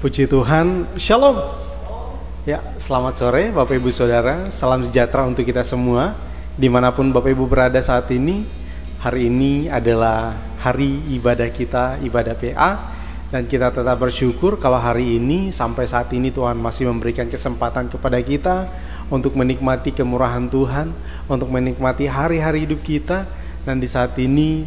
Puji Tuhan, Shalom. Ya, selamat sore Bapak Ibu Saudara, salam sejahtera untuk kita semua dimanapun Bapak Ibu berada saat ini. Hari ini adalah hari ibadah kita, ibadah PA, dan kita tetap bersyukur kalau hari ini sampai saat ini Tuhan masih memberikan kesempatan kepada kita untuk menikmati kemurahan Tuhan, untuk menikmati hari-hari hidup kita. Dan di saat ini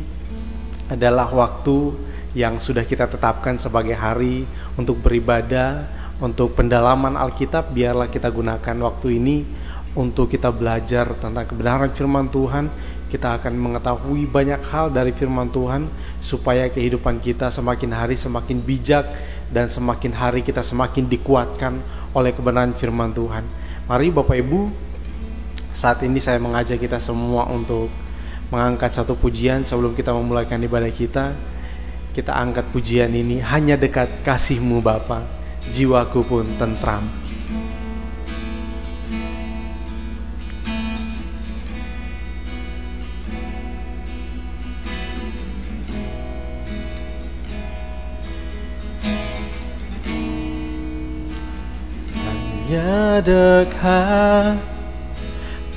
adalah waktu yang sudah kita tetapkan sebagai hari untuk beribadah, untuk pendalaman Alkitab. Biarlah kita gunakan waktu ini untuk kita belajar tentang kebenaran firman Tuhan. Kita akan mengetahui banyak hal dari firman Tuhan, supaya kehidupan kita semakin hari semakin bijak, dan semakin hari kita semakin dikuatkan oleh kebenaran firman Tuhan. Mari Bapak Ibu, saat ini saya mengajak kita semua untuk mengangkat satu pujian sebelum kita memulaikan ibadah kita. Kita angkat pujian ini, hanya dekat kasih-Mu Bapa, jiwaku pun tentram. Hanya dekat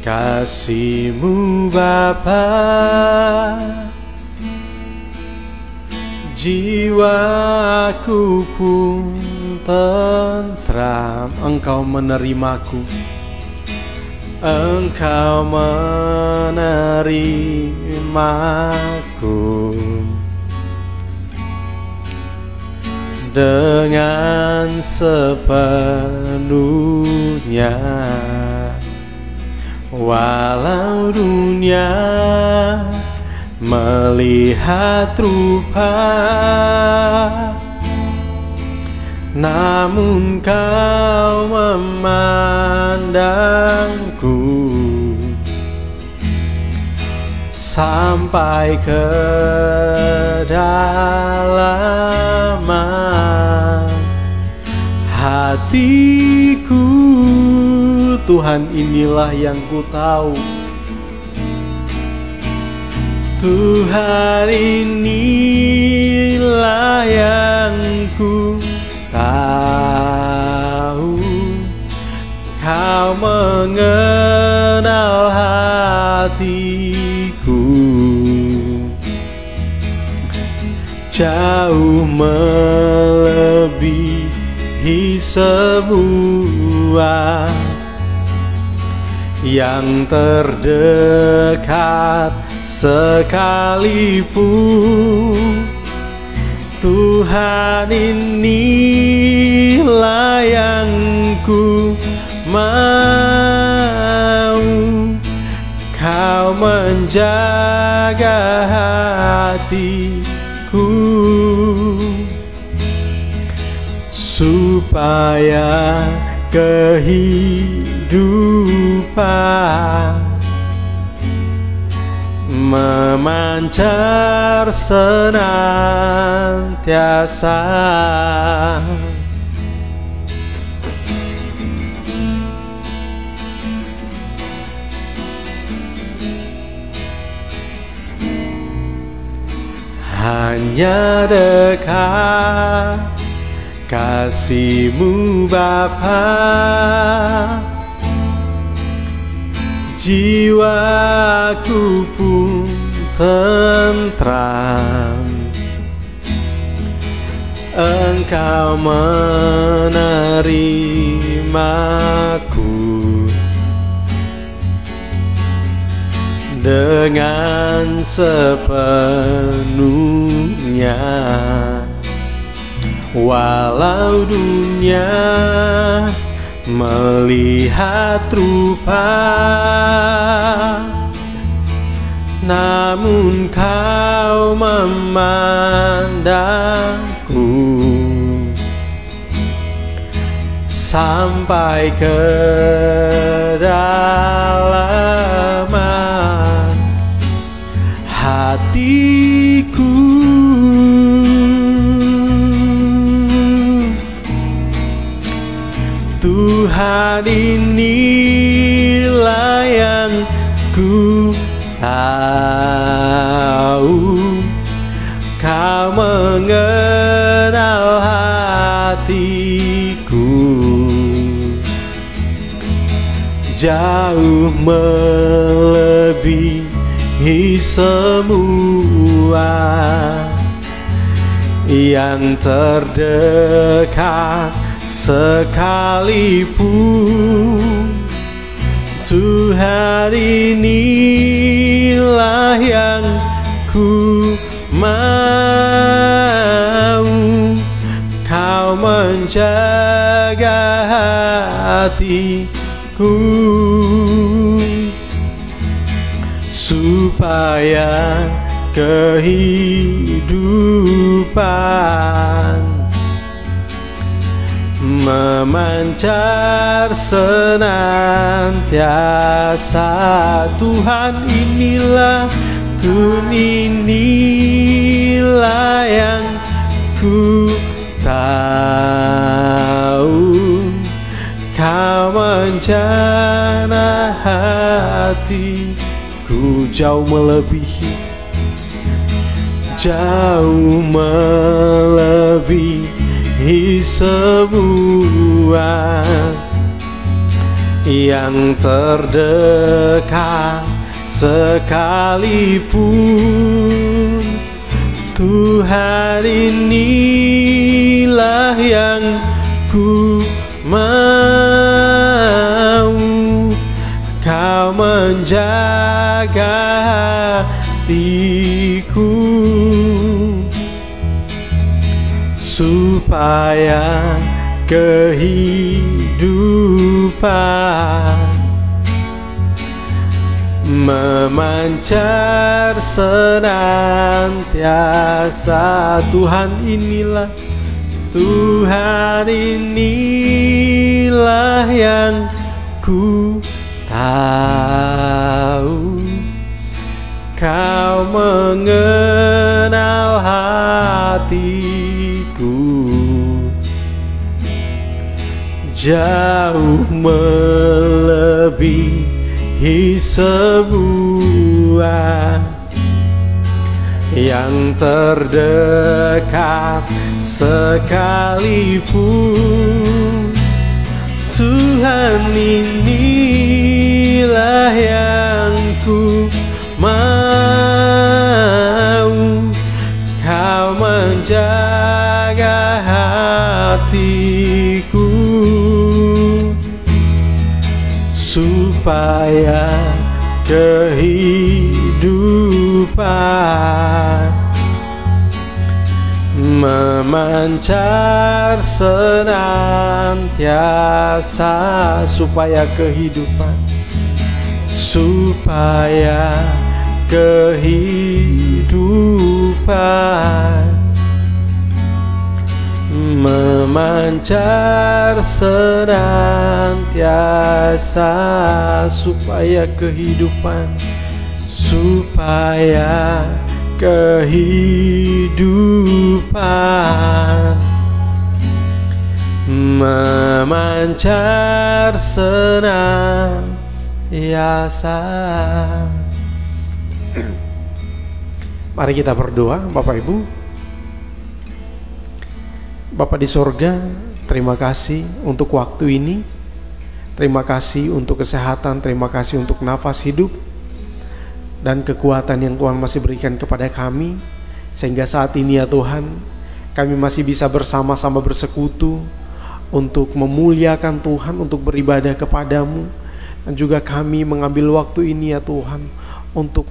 kasih-Mu Bapa, jiwaku pun tentram. Engkau menerimaku, Engkau menerimaku dengan sepenuhnya. Walau dunia melihat rupa, namun Kau memandangku sampai kedalaman hatiku. Tuhan, inilah yang ku tahu, Tuhan, inilah yang ku tahu. Kau mengenal hatiku jauh melebihi semua yang terdekat sekalipun. Tuhan, inilah yang ku mau. Kau menjaga hatiku supaya kehidupan memancar senantiasa. Hanya dekat kasih-Mu Bapa, jiwaku pun tentram. Engkau menerimaku dengan sepenuhnya. Walau dunia melihat rupa, namun Kau memandangku sampai kedalaman hatiku. Tuhan, inilah yang ku tahu. Kau mengenal hati jauh melebihi semua yang terdekat sekalipun. Tuhan, inilah yang ku mau, Kau menjaga hatiku supaya kehidupan memancar senantiasa. Tuhan, inilah yang ku tahu, Kau menjana hatiku jauh melebihi semua yang terdekat sekalipun. Tuhan, inilah yang ku mau, Kau menjaga hatiku supaya kehidupan memancar senantiasa. Tuhan, inilah yang ku tahu, Kau mengenal hatiku jauh melebihi semua yang terdekat sekalipun. Tuhan, inilah yang ku mau, Kau menjaga hatiku supaya kehidupan memancar senantiasa, supaya kehidupan memancar senantiasa, supaya kehidupan memancar senantiasa. Mari kita berdoa. Bapak Ibu, Bapa di sorga, terima kasih untuk waktu ini, terima kasih untuk kesehatan, terima kasih untuk nafas hidup dan kekuatan yang Tuhan masih berikan kepada kami, sehingga saat ini ya Tuhan, kami masih bisa bersama-sama bersekutu untuk memuliakan Tuhan, untuk beribadah kepadamu. Dan juga kami mengambil waktu ini ya Tuhan untuk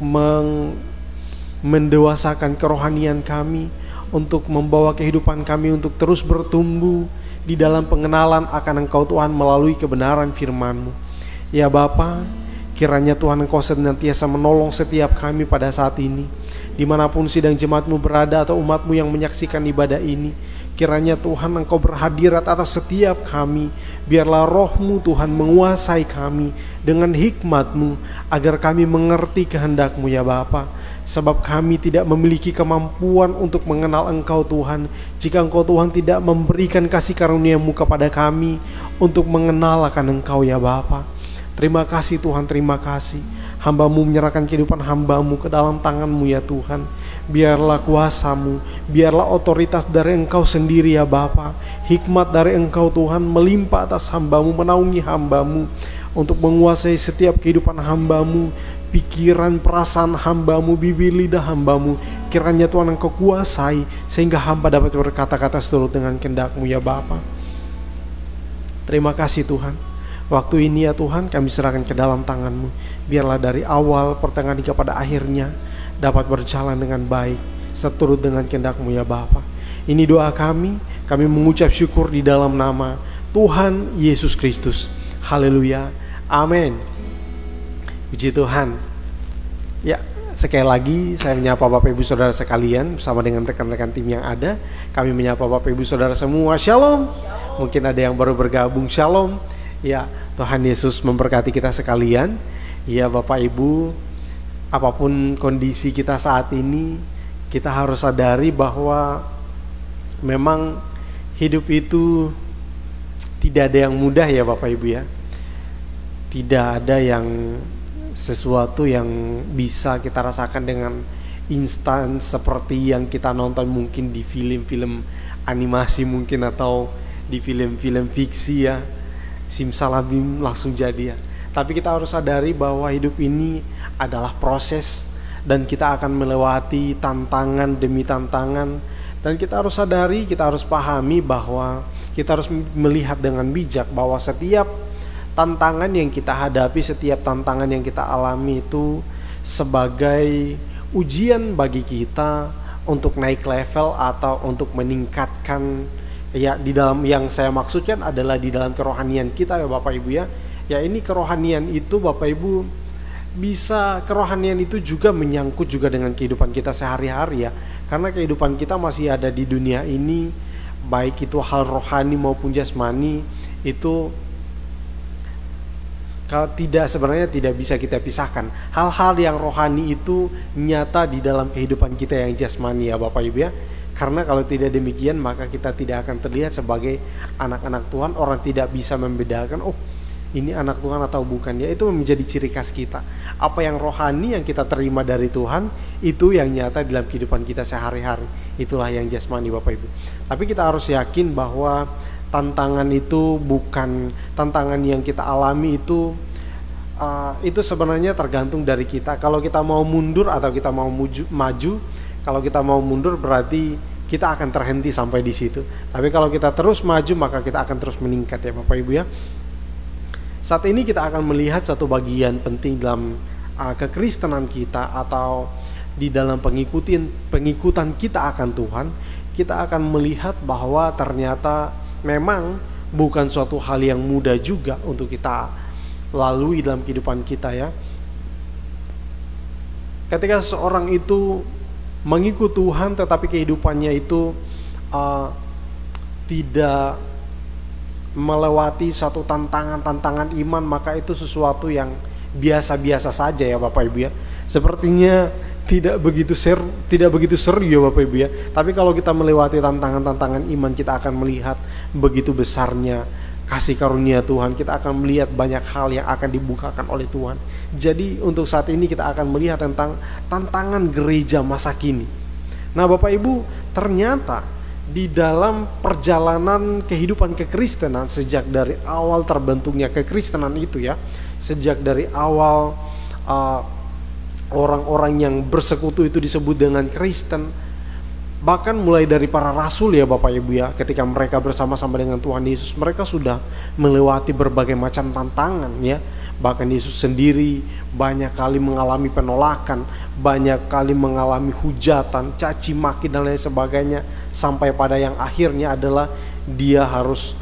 mendewasakan kerohanian kami, untuk membawa kehidupan kami untuk terus bertumbuh di dalam pengenalan akan Engkau Tuhan melalui kebenaran firman-Mu. Ya Bapa, kiranya Tuhan Engkau senantiasa menolong setiap kami pada saat ini, dimanapun sidang jemaat-Mu berada atau umat-Mu yang menyaksikan ibadah ini. Kiranya Tuhan Engkau berhadirat atas setiap kami. Biarlah Roh-Mu Tuhan menguasai kami dengan hikmat-Mu, agar kami mengerti kehendak-Mu ya Bapa. Sebab kami tidak memiliki kemampuan untuk mengenal Engkau Tuhan, jika Engkau Tuhan tidak memberikan kasih karunia-Mu kepada kami untuk mengenal akan Engkau ya Bapa. Terima kasih Tuhan, terima kasih. Hamba-Mu menyerahkan kehidupan hamba-Mu ke dalam tangan-Mu ya Tuhan. biarlah kuasa-Mu, biarlah otoritas dari Engkau sendiri ya Bapa. Hikmat dari Engkau Tuhan melimpah atas hamba-Mu, menaungi hamba-Mu untuk menguasai setiap kehidupan hamba-Mu, pikiran, perasaan hamba-Mu, bibir lidah hamba-Mu. Kiranya Tuhan Engkau kuasai sehingga hamba dapat berkata-kata seturut dengan kehendak-Mu ya Bapa. Terima kasih Tuhan. Waktu ini ya Tuhan kami serahkan ke dalam tangan-Mu. Biarlah dari awal, pertengahan hingga pada akhirnya dapat berjalan dengan baik seturut dengan kehendak-Mu ya Bapa. Ini doa kami mengucap syukur di dalam nama Tuhan Yesus Kristus. Haleluya. Amin. Puji Tuhan. Ya, sekali lagi saya menyapa Bapak Ibu Saudara sekalian bersama dengan rekan-rekan tim yang ada. Kami menyapa Bapak Ibu Saudara semua. Shalom. Mungkin ada yang baru bergabung. Shalom. Ya, Tuhan Yesus memberkati kita sekalian. Ya, Bapak Ibu, apapun kondisi kita saat ini, kita harus sadari bahwa memang hidup itu tidak ada yang mudah ya Bapak Ibu ya. Tidak ada yang sesuatu yang bisa kita rasakan dengan instan seperti yang kita nonton mungkin di film-film animasi mungkin atau di film-film fiksi ya. Simsalabim langsung jadi ya. Tapi kita harus sadari bahwa hidup ini adalah proses dan kita akan melewati tantangan demi tantangan, dan kita harus sadari, kita harus pahami bahwa kita harus melihat dengan bijak bahwa setiap tantangan yang kita hadapi, setiap tantangan yang kita alami itu sebagai ujian bagi kita untuk naik level atau untuk meningkatkan ya, di dalam yang saya maksudkan adalah di dalam kerohanian kita ya Bapak Ibu ya. Ya, ini kerohanian itu Bapak Ibu bisa, kerohanian itu juga menyangkut juga dengan kehidupan kita sehari-hari ya. Karena kehidupan kita masih ada di dunia ini, baik itu hal rohani maupun jasmani, itu kalau sebenarnya tidak bisa kita pisahkan. Hal-hal yang rohani itu nyata di dalam kehidupan kita yang jasmani ya Bapak Ibu ya. Karena kalau tidak demikian maka kita tidak akan terlihat sebagai anak-anak Tuhan. Orang tidak bisa membedakan, oh ini anak Tuhan atau bukan ya. Itu menjadi ciri khas kita. Apa yang rohani yang kita terima dari Tuhan, itu yang nyata dalam kehidupan kita sehari-hari. Itulah yang jasmani Bapak Ibu. Tapi kita harus yakin bahwa tantangan itu bukan tantangan yang kita alami itu sebenarnya tergantung dari kita. Kalau kita mau mundur atau kita mau maju. Kalau kita mau mundur berarti kita akan terhenti sampai di situ. Tapi kalau kita terus maju maka kita akan terus meningkat ya Bapak Ibu ya. Saat ini kita akan melihat satu bagian penting dalam kekristenan kita atau di dalam pengikutan kita akan Tuhan. Kita akan melihat bahwa ternyata memang bukan suatu hal yang mudah juga untuk kita lalui dalam kehidupan kita ya. Ketika seseorang itu mengikut Tuhan tetapi kehidupannya itu tidak melewati satu tantangan iman, maka itu sesuatu yang biasa-biasa saja ya Bapak Ibu ya. Sepertinya tidak begitu seru ya Bapak Ibu ya. Tapi kalau kita melewati tantangan iman, kita akan melihat begitu besarnya kasih karunia Tuhan. Kita akan melihat banyak hal yang akan dibukakan oleh Tuhan. Jadi untuk saat ini kita akan melihat tentang tantangan gereja masa kini. Nah Bapak Ibu, ternyata di dalam perjalanan kehidupan kekristenan sejak dari awal terbentuknya kekristenan itu ya, sejak dari awal orang-orang yang bersekutu itu disebut dengan Kristen, bahkan mulai dari para rasul ya Bapak Ibu ya, ketika mereka bersama-sama dengan Tuhan Yesus, mereka sudah melewati berbagai macam tantangan ya. Bahkan Yesus sendiri banyak kali mengalami penolakan, banyak kali mengalami hujatan, caci maki dan lain sebagainya, sampai pada yang akhirnya adalah dia harus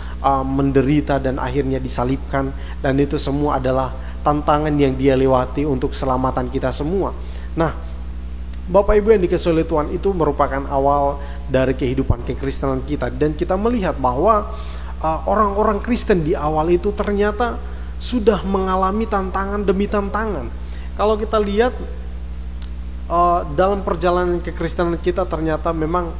menderita dan akhirnya disalibkan. Dan itu semua adalah tantangan yang dia lewati untuk keselamatan kita semua. Nah Bapak Ibu yang dikasihi oleh Tuhan, itu merupakan awal dari kehidupan kekristenan kita. Dan kita melihat bahwa orang-orang Kristen di awal itu ternyata sudah mengalami tantangan demi tantangan. Kalau kita lihat dalam perjalanan kekristenan kita, ternyata memang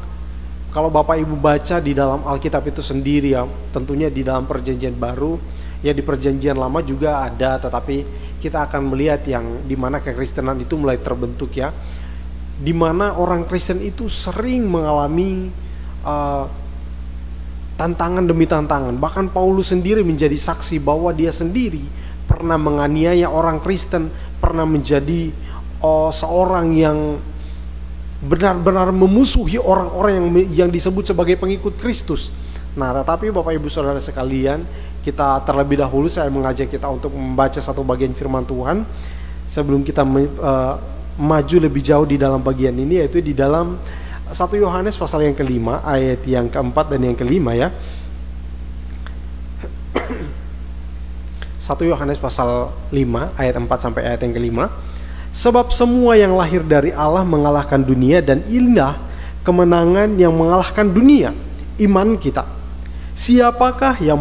kalau Bapak Ibu baca di dalam Alkitab itu sendiri ya, tentunya di dalam perjanjian baru ya, di perjanjian lama juga ada, tetapi kita akan melihat yang dimana kekristenan itu mulai terbentuk ya. di mana orang Kristen itu sering mengalami tantangan demi tantangan. Bahkan Paulus sendiri menjadi saksi bahwa dia sendiri pernah menganiaya orang Kristen, pernah menjadi seorang yang benar-benar memusuhi orang-orang yang disebut sebagai pengikut Kristus. Nah, tetapi Bapak Ibu Saudara sekalian, kita terlebih dahulu saya mengajak kita untuk membaca satu bagian firman Tuhan sebelum kita maju lebih jauh di dalam bagian ini, yaitu di dalam 1 Yohanes pasal yang kelima, ayat yang keempat dan yang kelima ya. 1 Yohanes pasal 5 ayat 4 sampai ayat yang kelima. Sebab semua yang lahir dari Allah mengalahkan dunia, dan inilah kemenangan yang mengalahkan dunia, iman kita. Siapakah yang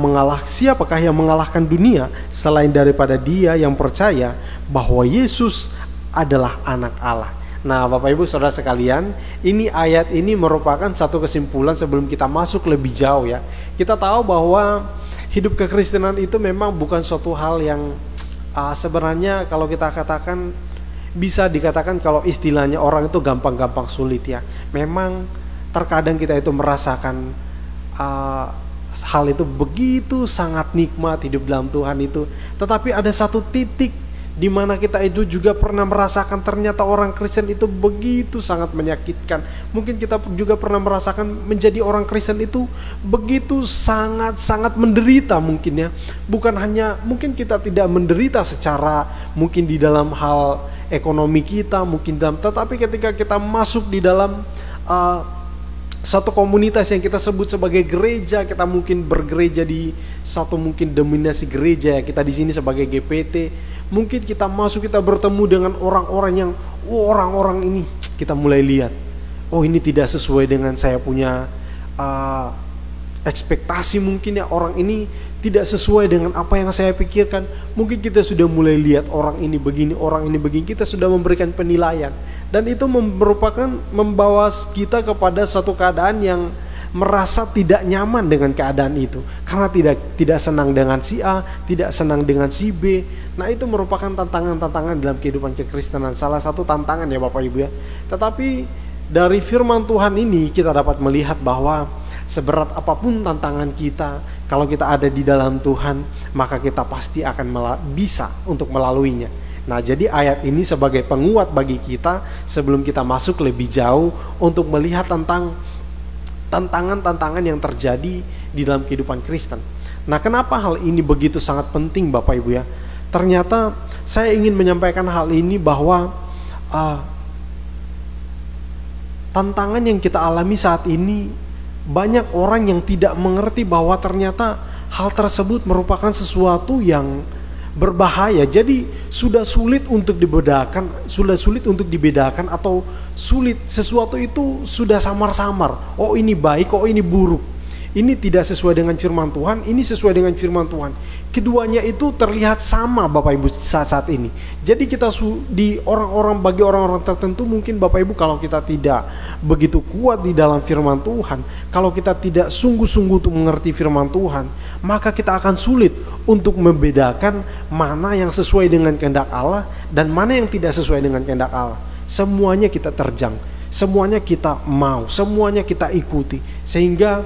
mengalahkan dunia selain daripada dia yang percaya bahwa Yesus adalah anak Allah. Nah, Bapak Ibu Saudara sekalian, ini ayat ini merupakan satu kesimpulan sebelum kita masuk lebih jauh ya. Kita tahu bahwa hidup kekristenan itu memang bukan suatu hal yang sebenarnya kalau kita katakan, bisa dikatakan kalau istilahnya orang itu gampang-gampang sulit ya. Memang terkadang kita itu merasakan hal itu begitu sangat nikmat hidup dalam Tuhan itu. Tetapi ada satu titik di mana kita itu juga pernah merasakan ternyata orang Kristen itu begitu sangat menyakitkan. Mungkin kita juga pernah merasakan menjadi orang Kristen itu begitu sangat-sangat menderita mungkin ya. Bukan hanya mungkin kita tidak menderita secara mungkin di dalam hal ekonomi kita, mungkin tetapi ketika kita masuk di dalam satu komunitas yang kita sebut sebagai gereja, kita mungkin bergereja di satu mungkin dominasi gereja, kita di sini sebagai GPT, mungkin kita masuk, kita bertemu dengan orang-orang yang orang-orang ini kita mulai lihat, oh ini tidak sesuai dengan saya punya ekspektasi, mungkin ya orang ini tidak sesuai dengan apa yang saya pikirkan. Mungkin kita sudah mulai lihat orang ini begini, orang ini begini, kita sudah memberikan penilaian. Dan itu merupakan membawa kita kepada satu keadaan yang merasa tidak nyaman dengan keadaan itu. Karena tidak senang dengan si A, tidak senang dengan si B. Nah, itu merupakan tantangan-tantangan dalam kehidupan kekristenan. Salah satu tantangan ya Bapak Ibu ya. Tetapi dari firman Tuhan ini kita dapat melihat bahwa seberat apapun tantangan kita, kalau kita ada di dalam Tuhan, maka kita pasti akan bisa untuk melaluinya. Nah, jadi ayat ini sebagai penguat bagi kita sebelum kita masuk lebih jauh untuk melihat tentang tantangan-tantangan yang terjadi di dalam kehidupan Kristen. Nah, kenapa hal ini begitu sangat penting Bapak Ibu ya? Ternyata saya ingin menyampaikan hal ini bahwa tantangan yang kita alami saat ini, banyak orang yang tidak mengerti bahwa ternyata hal tersebut merupakan sesuatu yang berbahaya. Jadi sudah sulit untuk dibedakan, atau sulit, sesuatu itu sudah samar-samar. Oh ini baik, oh ini buruk. Ini tidak sesuai dengan firman Tuhan, ini sesuai dengan firman Tuhan. Keduanya itu terlihat sama Bapak Ibu saat ini. Jadi kita bagi orang-orang tertentu mungkin Bapak Ibu, kalau kita tidak begitu kuat di dalam firman Tuhan, kalau kita tidak sungguh-sungguh untuk mengerti firman Tuhan, maka kita akan sulit untuk membedakan mana yang sesuai dengan kehendak Allah dan mana yang tidak sesuai dengan kehendak Allah. Semuanya kita terjang, semuanya kita mau, semuanya kita ikuti, sehingga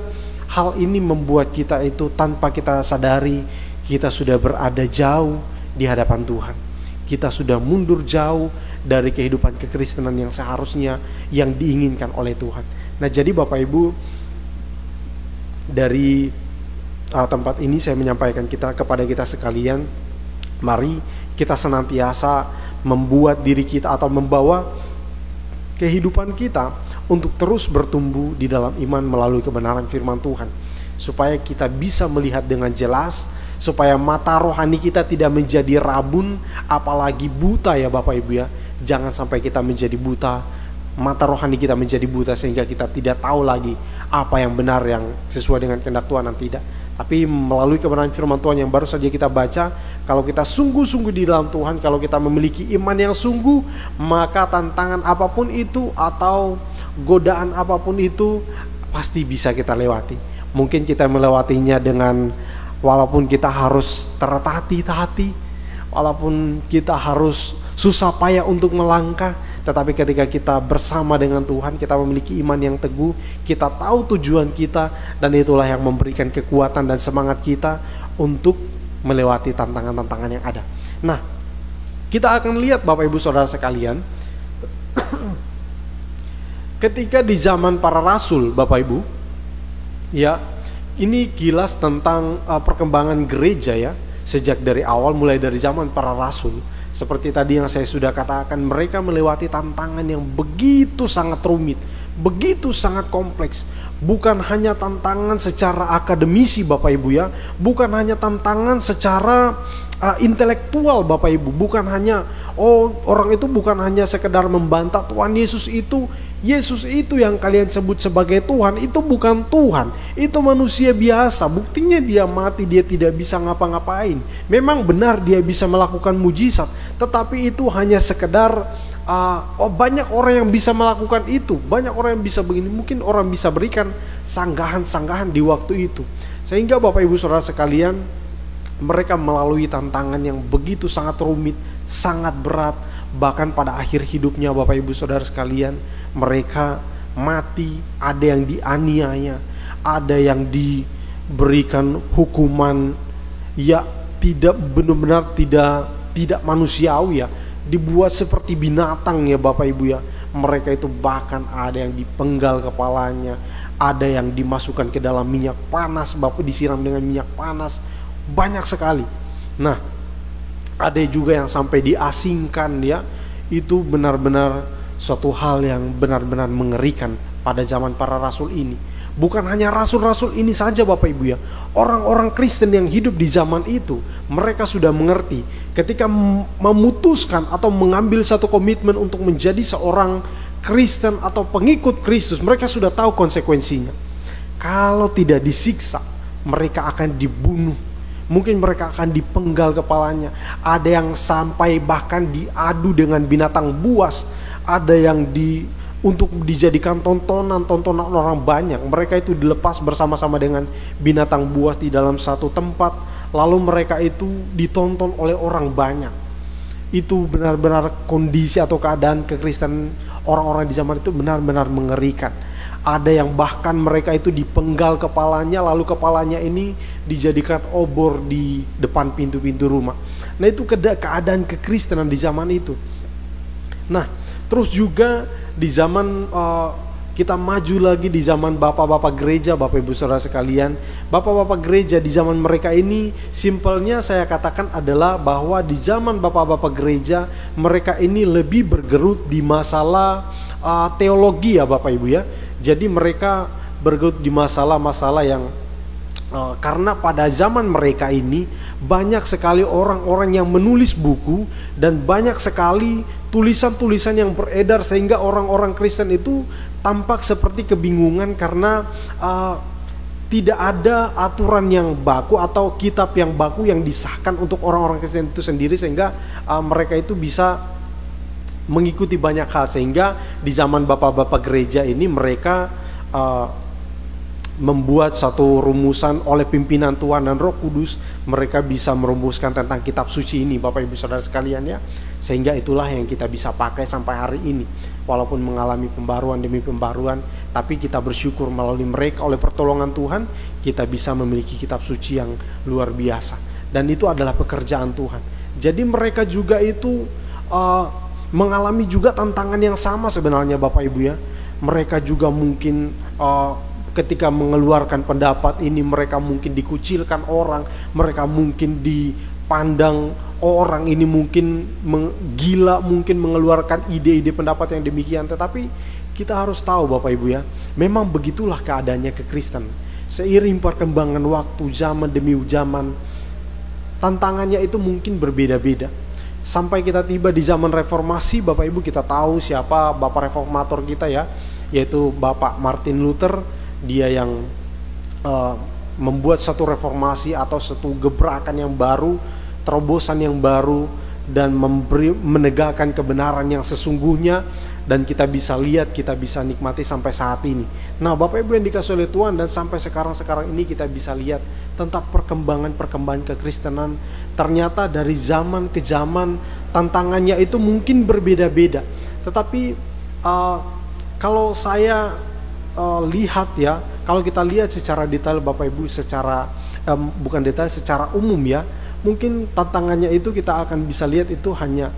hal ini membuat kita itu tanpa kita sadari, kita sudah berada jauh di hadapan Tuhan. Kita sudah mundur jauh dari kehidupan kekristenan yang seharusnya yang diinginkan oleh Tuhan. Nah, jadi Bapak Ibu, dari tempat ini saya menyampaikan kepada kita sekalian, mari kita senantiasa membuat diri kita atau membawa kehidupan kita untuk terus bertumbuh di dalam iman melalui kebenaran firman Tuhan, supaya kita bisa melihat dengan jelas, supaya mata rohani kita tidak menjadi rabun, apalagi buta ya Bapak Ibu ya. Jangan sampai kita menjadi buta, mata rohani kita menjadi buta sehingga kita tidak tahu lagi apa yang benar, yang sesuai dengan kehendak Tuhan dan tidak. Tapi melalui kebenaran firman Tuhan yang baru saja kita baca, kalau kita sungguh-sungguh di dalam Tuhan, kalau kita memiliki iman yang sungguh, maka tantangan apapun itu atau godaan apapun itu pasti bisa kita lewati. Mungkin kita melewatinya dengan, walaupun kita harus tertatih-tatih, walaupun kita harus susah payah untuk melangkah, Tetapi ketika kita bersama dengan Tuhan, kita memiliki iman yang teguh, kita tahu tujuan kita, dan itulah yang memberikan kekuatan dan semangat kita untuk melewati tantangan-tantangan yang ada. Nah, kita akan lihat Bapak Ibu Saudara sekalian, ketika di zaman para rasul, Bapak Ibu, ya, ini kilas tentang perkembangan gereja ya, sejak dari awal, mulai dari zaman para rasul. Seperti tadi yang saya sudah katakan, mereka melewati tantangan yang begitu sangat rumit, begitu sangat kompleks. Bukan hanya tantangan secara akademisi Bapak Ibu ya, bukan hanya tantangan secara intelektual Bapak Ibu, bukan hanya orang itu bukan hanya sekedar membantah Tuhan Yesus itu yang kalian sebut sebagai Tuhan, itu bukan Tuhan, itu manusia biasa. Buktinya dia mati, dia tidak bisa ngapa-ngapain. Memang benar dia bisa melakukan mujizat, tetapi itu hanya sekedar banyak orang yang bisa melakukan itu, banyak orang yang bisa begini. Mungkin orang bisa berikan sanggahan-sanggahan di waktu itu. Sehingga Bapak Ibu Saudara sekalian, mereka melalui tantangan yang begitu sangat rumit, sangat berat. Bahkan pada akhir hidupnya Bapak Ibu Saudara sekalian, mereka mati, ada yang dianiaya, ada yang diberikan hukuman ya tidak benar-benar tidak manusiawi ya, dibuat seperti binatang ya Bapak Ibu ya. Mereka itu bahkan ada yang dipenggal kepalanya, ada yang dimasukkan ke dalam minyak panas, Bapak, disiram dengan minyak panas, banyak sekali. Nah, ada juga yang sampai diasingkan ya. Itu benar-benar suatu hal yang benar-benar mengerikan pada zaman para rasul ini. Bukan hanya rasul-rasul ini saja Bapak Ibu ya, orang-orang Kristen yang hidup di zaman itu, mereka sudah mengerti ketika memutuskan atau mengambil satu komitmen untuk menjadi seorang Kristen atau pengikut Kristus, mereka sudah tahu konsekuensinya. Kalau tidak disiksa, mereka akan dibunuh. Mungkin mereka akan dipenggal kepalanya. Ada yang sampai bahkan diadu dengan binatang buas. Ada yang untuk dijadikan tontonan orang banyak. Mereka itu dilepas bersama-sama dengan binatang buas di dalam satu tempat. Lalu mereka itu ditonton oleh orang banyak. Itu benar-benar kondisi atau keadaan kekristenan orang-orang di zaman itu benar-benar mengerikan. Ada yang bahkan mereka itu dipenggal kepalanya, lalu kepalanya ini dijadikan obor di depan pintu-pintu rumah. Nah, itu keadaan kekristenan di zaman itu. Nah, terus juga di zaman kita maju lagi di zaman bapak-bapak gereja, Bapak Ibu Saudara sekalian. Bapak-bapak gereja di zaman mereka ini, simpelnya saya katakan adalah bahwa di zaman bapak-bapak gereja, mereka ini lebih bergerut di masalah teologi ya Bapak Ibu ya. Jadi mereka bergelut di masalah-masalah yang karena pada zaman mereka ini banyak sekali orang-orang yang menulis buku dan banyak sekali tulisan-tulisan yang beredar, sehingga orang-orang Kristen itu tampak seperti kebingungan karena tidak ada aturan yang baku atau kitab yang baku yang disahkan untuk orang-orang Kristen itu sendiri, sehingga mereka itu bisa mengikuti banyak hal. Sehingga di zaman bapak-bapak gereja ini mereka membuat satu rumusan oleh pimpinan Tuhan dan Roh Kudus. Mereka bisa merumuskan tentang kitab suci ini Bapak Ibu Saudara sekalian ya. Sehingga itulah yang kita bisa pakai sampai hari ini. Walaupun mengalami pembaruan demi pembaruan, tapi kita bersyukur melalui mereka, oleh pertolongan Tuhan, kita bisa memiliki kitab suci yang luar biasa. Dan itu adalah pekerjaan Tuhan. Jadi mereka juga itu mengalami juga tantangan yang sama sebenarnya Bapak Ibu ya. Mereka juga mungkin ketika mengeluarkan pendapat ini, mereka mungkin dikucilkan orang, mereka mungkin dipandang orang ini mungkin gila, mungkin mengeluarkan ide-ide pendapat yang demikian. Tetapi kita harus tahu Bapak Ibu ya, memang begitulah keadaannya kekristen. Seiring perkembangan waktu, zaman demi zaman, tantangannya itu mungkin berbeda-beda. Sampai kita tiba di zaman reformasi, Bapak Ibu, kita tahu siapa bapak reformator kita ya, yaitu Bapak Martin Luther. Dia yang membuat satu reformasi atau satu gebrakan yang baru, terobosan yang baru, dan menegakkan kebenaran yang sesungguhnya. Dan kita bisa lihat, kita bisa nikmati sampai saat ini. Nah Bapak Ibu yang dikasihi oleh Tuhan, dan sampai sekarang ini kita bisa lihat tentang perkembangan kekristenan. Ternyata dari zaman ke zaman tantangannya itu mungkin berbeda-beda. Tetapi kalau saya lihat ya, kalau kita lihat secara detail Bapak Ibu, secara bukan detail, secara umum ya, mungkin tantangannya itu kita akan bisa lihat itu hanya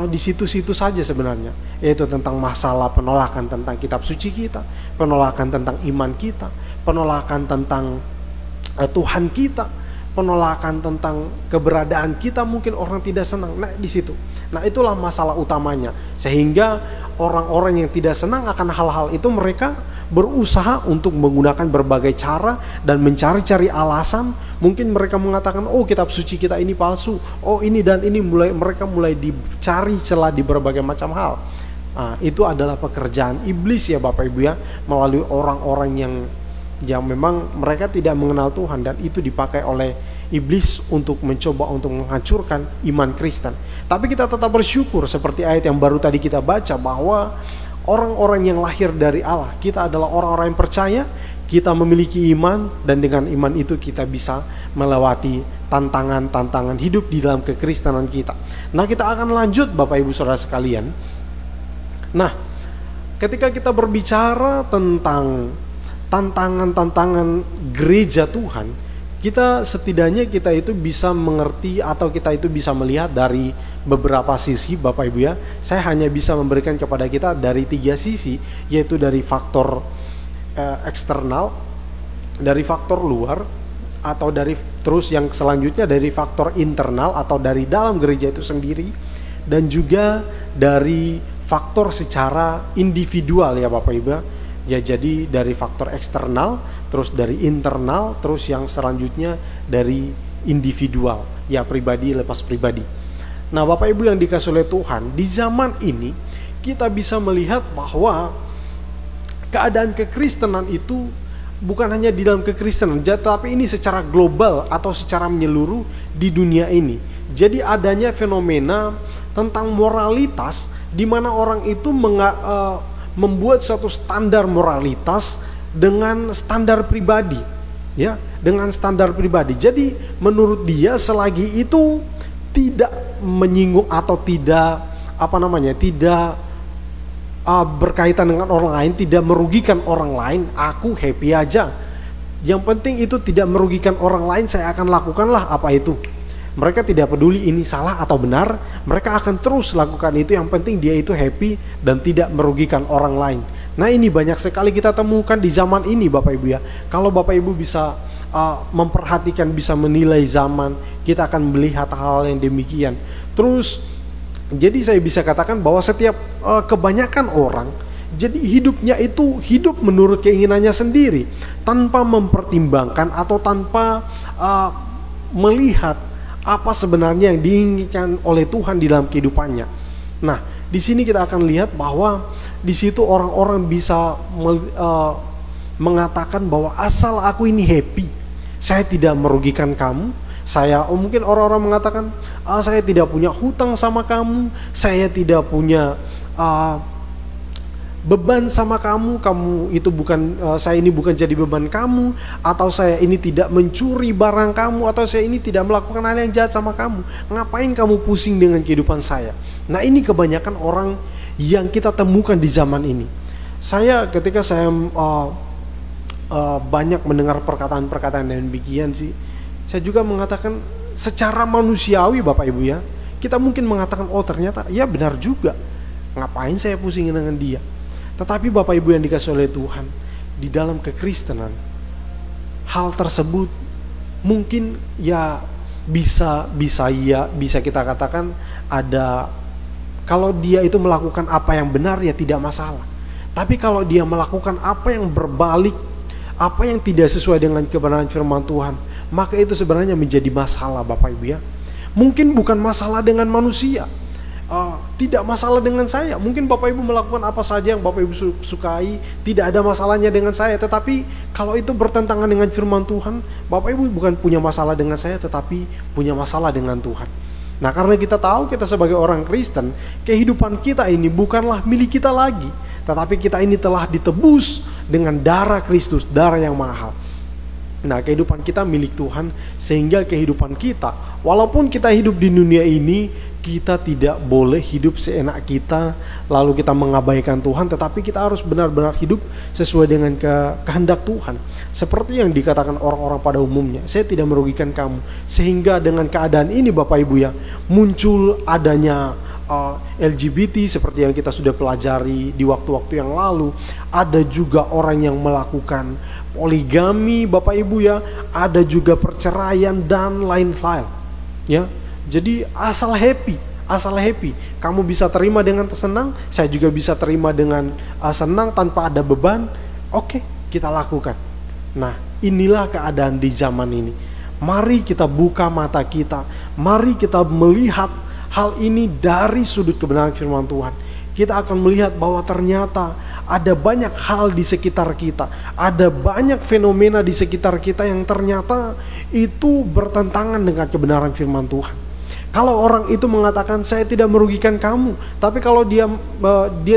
di situ-situ saja sebenarnya, yaitu tentang masalah penolakan tentang kitab suci kita, penolakan tentang iman kita, penolakan tentang Tuhan kita, penolakan tentang keberadaan kita, mungkin orang tidak senang. Nah, di situ. Nah, itulah masalah utamanya. Sehingga orang-orang yang tidak senang akan hal-hal itu, mereka berusaha untuk menggunakan berbagai cara dan mencari-cari alasan. Mungkin mereka mengatakan, oh kitab suci kita ini palsu, oh ini dan ini, mereka mulai dicari celah di berbagai macam hal. Nah, itu adalah pekerjaan iblis ya Bapak Ibu ya, melalui orang-orang yang memang mereka tidak mengenal Tuhan, dan itu dipakai oleh iblis untuk mencoba untuk menghancurkan iman Kristen. Tapi kita tetap bersyukur seperti ayat yang baru tadi kita baca, bahwa orang-orang yang lahir dari Allah, kita adalah orang-orang yang percaya, kita memiliki iman, dan dengan iman itu kita bisa melewati tantangan-tantangan hidup di dalam kekristenan kita. Nah, kita akan lanjut Bapak Ibu Saudara sekalian. Nah, ketika kita berbicara tentang tantangan-tantangan gereja Tuhan, kita setidaknya kita itu bisa mengerti atau kita itu bisa melihat dari beberapa sisi Bapak Ibu ya. Saya hanya bisa memberikan kepada kita dari 3 sisi, yaitu dari faktor eksternal, dari faktor luar, atau dari terus yang selanjutnya dari faktor internal atau dari dalam gereja itu sendiri, dan juga dari faktor secara individual ya Bapak Ibu ya. Jadi dari faktor eksternal, terus dari internal, terus yang selanjutnya dari individual ya, pribadi lepas pribadi. Nah Bapak Ibu yang dikasihi oleh Tuhan, di zaman ini kita bisa melihat bahwa keadaan kekristenan itu bukan hanya di dalam kekristenan, tapi ini secara global atau secara menyeluruh di dunia ini. Jadi adanya fenomena tentang moralitas, di mana orang itu membuat satu standar moralitas dengan standar pribadi, ya, dengan standar pribadi. Jadi menurut dia selagi itu tidak menyinggung atau tidak tidak berkaitan dengan orang lain, tidak merugikan orang lain, aku happy aja. Yang penting itu tidak merugikan orang lain, saya akan lakukanlah apa itu. Mereka tidak peduli ini salah atau benar, mereka akan terus lakukan itu, yang penting dia itu happy dan tidak merugikan orang lain. Nah ini banyak sekali kita temukan di zaman ini Bapak Ibu ya. Kalau Bapak Ibu bisa memperhatikan, bisa menilai zaman, kita akan melihat hal yang demikian. Terus jadi saya bisa katakan bahwa setiap kebanyakan orang, jadi hidupnya itu hidup menurut keinginannya sendiri, tanpa mempertimbangkan atau tanpa melihat apa sebenarnya yang diinginkan oleh Tuhan di dalam kehidupannya. Nah, di sini kita akan lihat bahwa di situ orang-orang bisa mengatakan bahwa asal aku ini happy, saya tidak merugikan kamu. Mungkin orang-orang mengatakan, saya tidak punya hutang sama kamu, saya tidak punya beban sama kamu, itu bukan, saya ini bukan jadi beban kamu, atau saya ini tidak mencuri barang kamu, atau saya ini tidak melakukan hal yang jahat sama kamu. Ngapain kamu pusing dengan kehidupan saya? Nah ini kebanyakan orang yang kita temukan di zaman ini. Ketika saya banyak mendengar perkataan-perkataan yang demikian sih, saya juga mengatakan secara manusiawi Bapak Ibu ya, kita mungkin mengatakan, oh ternyata ya benar juga, ngapain saya pusingin dengan dia. Tetapi Bapak Ibu yang dikasihi oleh Tuhan, di dalam kekristenan, hal tersebut mungkin ya bisa kita katakan ada, kalau dia itu melakukan apa yang benar ya tidak masalah. Tapi kalau dia melakukan apa yang berbalik, apa yang tidak sesuai dengan kebenaran firman Tuhan, maka itu sebenarnya menjadi masalah Bapak Ibu ya. Mungkin bukan masalah dengan manusia, tidak masalah dengan saya. Mungkin Bapak Ibu melakukan apa saja yang Bapak Ibu sukai, tidak ada masalahnya dengan saya. Tetapi kalau itu bertentangan dengan firman Tuhan, Bapak Ibu bukan punya masalah dengan saya, tetapi punya masalah dengan Tuhan. Nah karena kita tahu kita sebagai orang Kristen, kehidupan kita ini bukanlah milik kita lagi, tetapi kita ini telah ditebus dengan darah Kristus, darah yang mahal. Nah kehidupan kita milik Tuhan, sehingga kehidupan kita, walaupun kita hidup di dunia ini, kita tidak boleh hidup seenak kita lalu kita mengabaikan Tuhan, tetapi kita harus benar-benar hidup sesuai dengan kehendak Tuhan. Seperti yang dikatakan orang-orang pada umumnya, saya tidak merugikan kamu. Sehingga dengan keadaan ini Bapak Ibu ya, muncul adanya LGBT seperti yang kita sudah pelajari di waktu-waktu yang lalu. Ada juga orang yang melakukan poligami Bapak Ibu ya, ada juga perceraian dan lain-lain ya. Jadi asal happy, kamu bisa terima dengan senang, saya juga bisa terima dengan senang tanpa ada beban. Oke, kita lakukan. Nah, inilah keadaan di zaman ini. Mari kita buka mata kita, mari kita melihat hal ini dari sudut kebenaran firman Tuhan. Kita akan melihat bahwa ternyata ada banyak hal di sekitar kita, ada banyak fenomena di sekitar kita yang ternyata itu bertentangan dengan kebenaran firman Tuhan. Kalau orang itu mengatakan saya tidak merugikan kamu, tapi kalau dia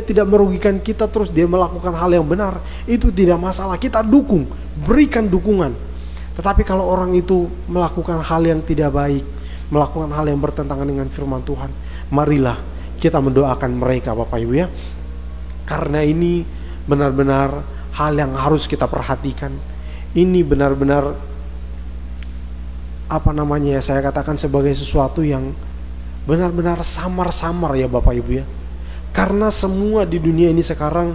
tidak merugikan kita terus dia melakukan hal yang benar, itu tidak masalah, kita dukung, berikan dukungan. Tetapi kalau orang itu melakukan hal yang tidak baik, melakukan hal yang bertentangan dengan firman Tuhan, marilah kita mendoakan mereka Bapak Ibu ya. Karena ini benar-benar hal yang harus kita perhatikan. Ini benar-benar saya katakan sebagai sesuatu yang benar-benar samar-samar ya Bapak Ibu ya. Karena semua di dunia ini sekarang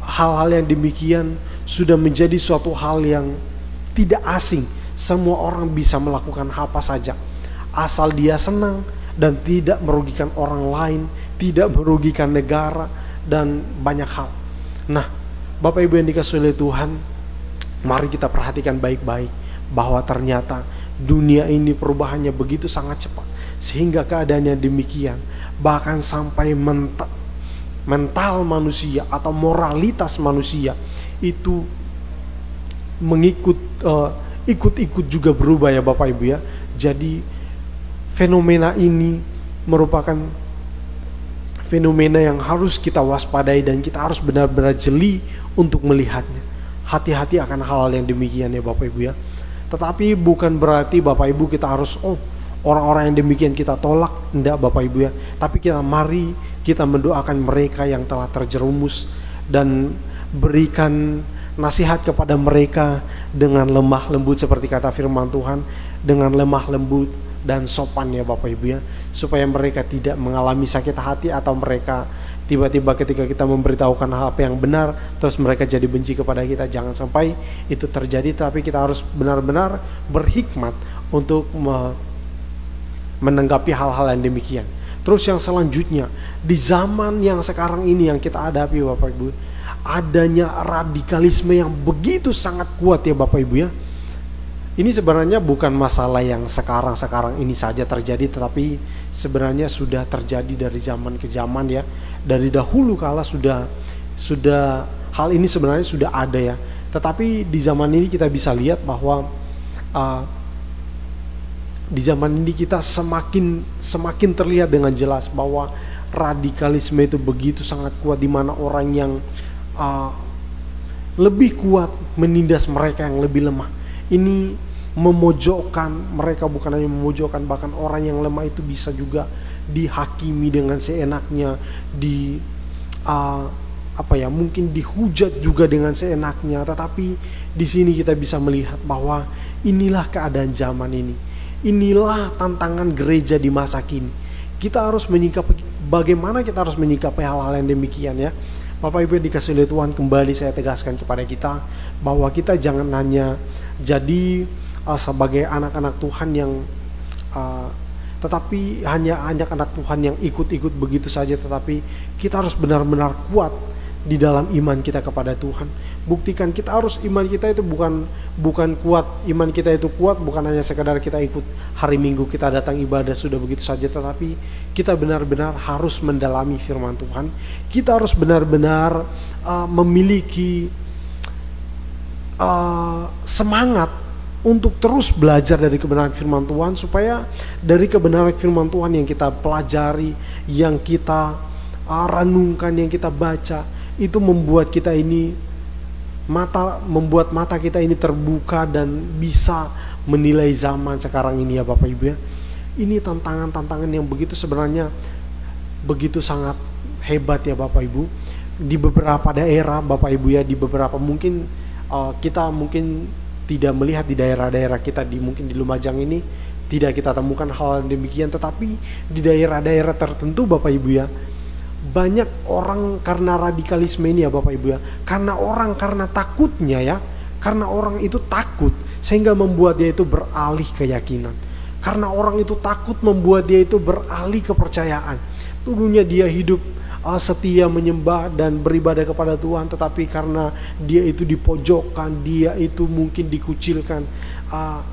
hal-hal yang demikian sudah menjadi suatu hal yang tidak asing. Semua orang bisa melakukan apa saja asal dia senang dan tidak merugikan orang lain, tidak merugikan negara dan banyak hal. Nah, Bapak Ibu yang dikasihi oleh Tuhan, mari kita perhatikan baik-baik bahwa ternyata dunia ini perubahannya begitu sangat cepat, sehingga keadaannya demikian, bahkan sampai mental manusia atau moralitas manusia itu ikut-ikut juga berubah ya Bapak Ibu ya. Jadi fenomena ini merupakan fenomena yang harus kita waspadai dan kita harus benar-benar jeli untuk melihatnya. Hati-hati akan hal-hal yang demikian ya Bapak Ibu ya. Tetapi bukan berarti Bapak Ibu kita harus orang-orang yang demikian kita tolak, enggak Bapak Ibu ya. Tapi mari kita mendoakan mereka yang telah terjerumus dan berikan nasihat kepada mereka dengan lemah lembut seperti kata firman Tuhan, dengan lemah lembut dan sopan ya Bapak Ibu ya, supaya mereka tidak mengalami sakit hati atau mereka tiba-tiba ketika kita memberitahukan hal apa yang benar terus mereka jadi benci kepada kita. Jangan sampai itu terjadi, tapi kita harus benar-benar berhikmat untuk menanggapi hal-hal yang demikian. Terus yang selanjutnya, di zaman yang sekarang ini yang kita hadapi Bapak Ibu, adanya radikalisme yang begitu sangat kuat ya Bapak Ibu ya. Ini sebenarnya bukan masalah yang sekarang ini saja terjadi, tetapi sebenarnya sudah terjadi dari zaman ke zaman ya. Dari dahulu kala sudah hal ini sebenarnya sudah ada ya. Tetapi di zaman ini kita bisa lihat bahwa di zaman ini kita semakin terlihat dengan jelas bahwa radikalisme itu begitu sangat kuat, di mana orang yang lebih kuat menindas mereka yang lebih lemah. Ini memojokkan mereka, bukan hanya memojokkan, bahkan orang yang lemah itu bisa juga dihakimi dengan seenaknya, mungkin dihujat juga dengan seenaknya. Tetapi di sini kita bisa melihat bahwa inilah keadaan zaman ini, inilah tantangan gereja di masa kini. Kita harus bagaimana kita harus menyikapi hal-hal yang demikian ya. Bapak Ibu yang dikasihi oleh Tuhan, kembali saya tegaskan kepada kita bahwa kita jangan hanya jadi sebagai anak-anak Tuhan yang tetapi hanya anak Tuhan yang ikut-ikut begitu saja, tetapi kita harus benar-benar kuat di dalam iman kita kepada Tuhan. Buktikan kita harus, iman kita itu bukan kuat, iman kita itu kuat bukan hanya sekadar kita ikut hari Minggu, kita datang ibadah sudah begitu saja, tetapi kita benar-benar harus mendalami firman Tuhan. Kita harus benar-benar memiliki semangat untuk terus belajar dari kebenaran firman Tuhan, supaya dari kebenaran firman Tuhan yang kita pelajari, yang kita renungkan, yang kita baca, itu membuat mata kita ini terbuka dan bisa menilai zaman sekarang ini ya Bapak Ibu ya. Ini tantangan-tantangan yang begitu sebenarnya begitu sangat hebat ya Bapak Ibu. Di beberapa daerah Bapak Ibu ya, di beberapa mungkin kita mungkin tidak melihat di daerah-daerah kita, mungkin di Lumajang ini tidak kita temukan hal yang demikian, tetapi di daerah-daerah tertentu Bapak Ibu ya, banyak orang karena radikalisme ini ya Bapak Ibu ya, karena takutnya ya, karena orang itu takut sehingga membuat dia itu beralih keyakinan. Karena orang itu takut membuat dia itu beralih kepercayaan. Dulunya dia hidup setia menyembah dan beribadah kepada Tuhan, tetapi karena dia itu dipojokkan, dia itu mungkin dikucilkan,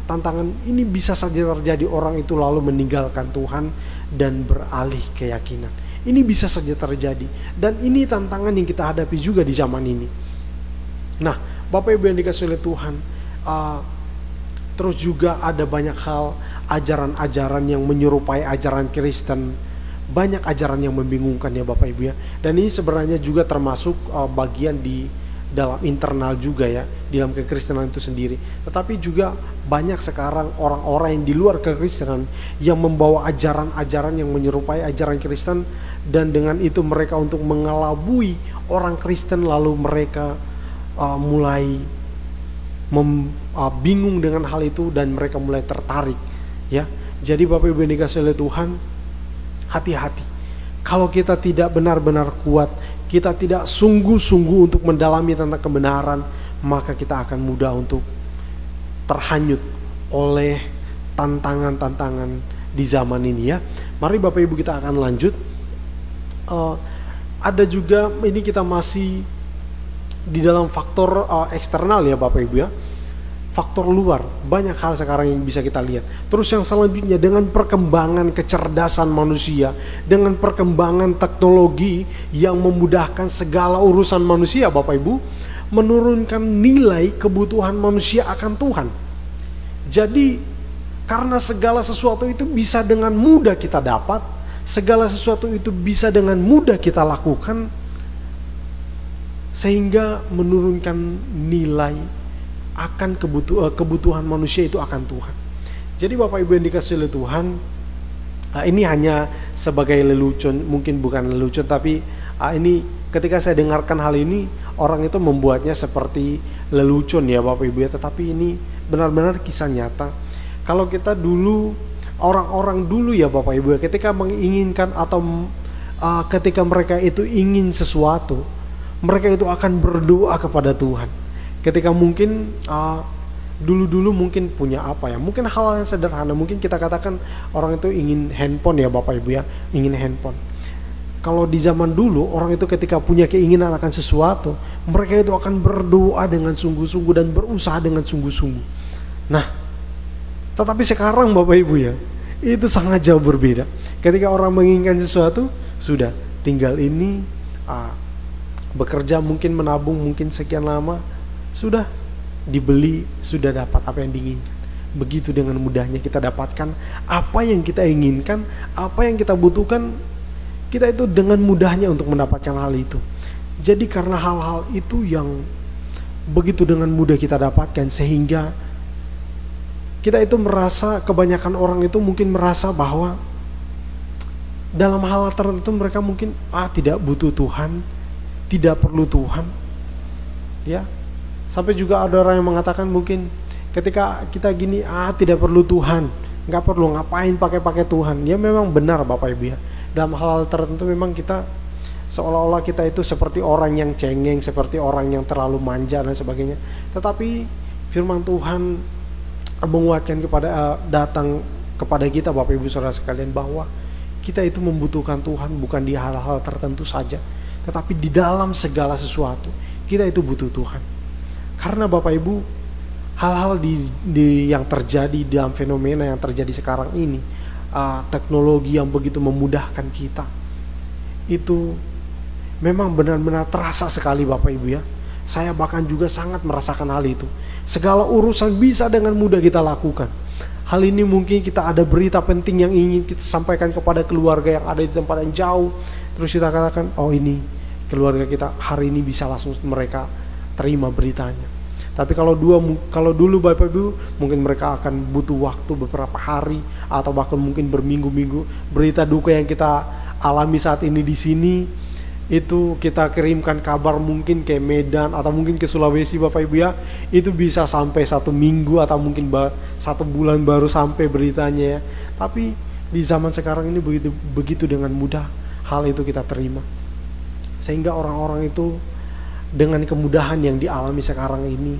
tantangan ini bisa saja terjadi, orang itu lalu meninggalkan Tuhan dan beralih keyakinan. Ini bisa saja terjadi, dan ini tantangan yang kita hadapi juga di zaman ini. Nah, Bapak Ibu yang dikasihi oleh Tuhan, terus juga ada banyak hal, ajaran-ajaran yang menyerupai ajaran Kristen. Banyak ajaran yang membingungkan ya Bapak Ibu ya. Dan ini sebenarnya juga termasuk bagian di dalam internal juga ya, di dalam kekristenan itu sendiri. Tetapi juga banyak sekarang orang-orang yang di luar kekristenan yang membawa ajaran-ajaran yang menyerupai ajaran Kristen, dan dengan itu mereka untuk mengelabui orang Kristen, lalu mereka mulai bingung dengan hal itu dan mereka mulai tertarik ya. Jadi Bapak Ibu yang dikasihi oleh Tuhan, hati-hati. Kalau kita tidak benar-benar kuat, kita tidak sungguh-sungguh untuk mendalami tentang kebenaran, maka kita akan mudah untuk terhanyut oleh tantangan-tantangan di zaman ini ya. Mari Bapak Ibu kita akan lanjut. Ada juga, ini kita masih di dalam faktor eksternal ya Bapak Ibu ya. Faktor luar, banyak hal sekarang yang bisa kita lihat. Terus yang selanjutnya, dengan perkembangan kecerdasan manusia, dengan perkembangan teknologi yang memudahkan segala urusan manusia Bapak Ibu, menurunkan nilai kebutuhan manusia akan Tuhan. Jadi karena segala sesuatu itu bisa dengan mudah kita dapat, segala sesuatu itu bisa dengan mudah kita lakukan, sehingga menurunkan nilai akan kebutuhan manusia itu akan Tuhan. Jadi Bapak Ibu yang dikasihi oleh Tuhan, ini hanya sebagai lelucon, mungkin bukan lelucon, tapi ini ketika saya dengarkan hal ini, orang itu membuatnya seperti lelucon ya Bapak Ibu ya, tetapi ini benar-benar kisah nyata. Kalau kita dulu, orang-orang dulu ya Bapak Ibu ya, ketika menginginkan atau ketika mereka itu ingin sesuatu, mereka itu akan berdoa kepada Tuhan. Ketika mungkin dulu-dulu mungkin punya apa ya, mungkin hal yang sederhana, mungkin kita katakan orang itu ingin handphone ya Bapak Ibu ya, ingin handphone. Kalau di zaman dulu orang itu ketika punya keinginan akan sesuatu, mereka itu akan berdoa dengan sungguh-sungguh dan berusaha dengan sungguh-sungguh. Nah, tetapi sekarang Bapak Ibu ya, itu sangat jauh berbeda. Ketika orang menginginkan sesuatu, sudah tinggal ini bekerja, mungkin menabung mungkin sekian lama, sudah dibeli, sudah dapat apa yang diinginkan. Begitu dengan mudahnya kita dapatkan apa yang kita inginkan, apa yang kita butuhkan, kita itu dengan mudahnya untuk mendapatkan hal itu. Jadi karena hal-hal itu yang begitu dengan mudah kita dapatkan, sehingga kita itu merasa, kebanyakan orang itu mungkin merasa bahwa dalam hal tertentu mereka mungkin tidak butuh Tuhan, tidak perlu Tuhan ya. Sampai juga ada orang yang mengatakan mungkin ketika kita gini, tidak perlu Tuhan, nggak perlu ngapain pakai Tuhan. Ya memang benar Bapak Ibu ya, dalam hal tertentu memang kita seolah-olah kita itu seperti orang yang cengeng, seperti orang yang terlalu manja dan sebagainya. Tetapi firman Tuhan menguatkan datang kepada kita Bapak Ibu Saudara sekalian, bahwa kita itu membutuhkan Tuhan bukan di hal-hal tertentu saja, tetapi di dalam segala sesuatu kita itu butuh Tuhan. Karena Bapak Ibu, hal-hal yang terjadi dalam fenomena yang terjadi sekarang ini, teknologi yang begitu memudahkan kita, itu memang benar-benar terasa sekali Bapak Ibu ya. Saya bahkan juga sangat merasakan hal itu. Segala urusan bisa dengan mudah kita lakukan. Hal ini mungkin kita ada berita penting yang ingin kita sampaikan kepada keluarga yang ada di tempat yang jauh, terus kita katakan, ini keluarga kita hari ini bisa langsung mereka terima beritanya. Tapi kalau dulu Bapak Ibu, mungkin mereka akan butuh waktu beberapa hari atau bahkan mungkin berminggu-minggu. Berita duka yang kita alami saat ini di sini, itu kita kirimkan kabar mungkin ke Medan atau mungkin ke Sulawesi Bapak Ibu ya, itu bisa sampai 1 minggu atau mungkin 1 bulan baru sampai beritanya ya. Tapi di zaman sekarang ini begitu dengan mudah hal itu kita terima, sehingga orang-orang itu dengan kemudahan yang dialami sekarang ini,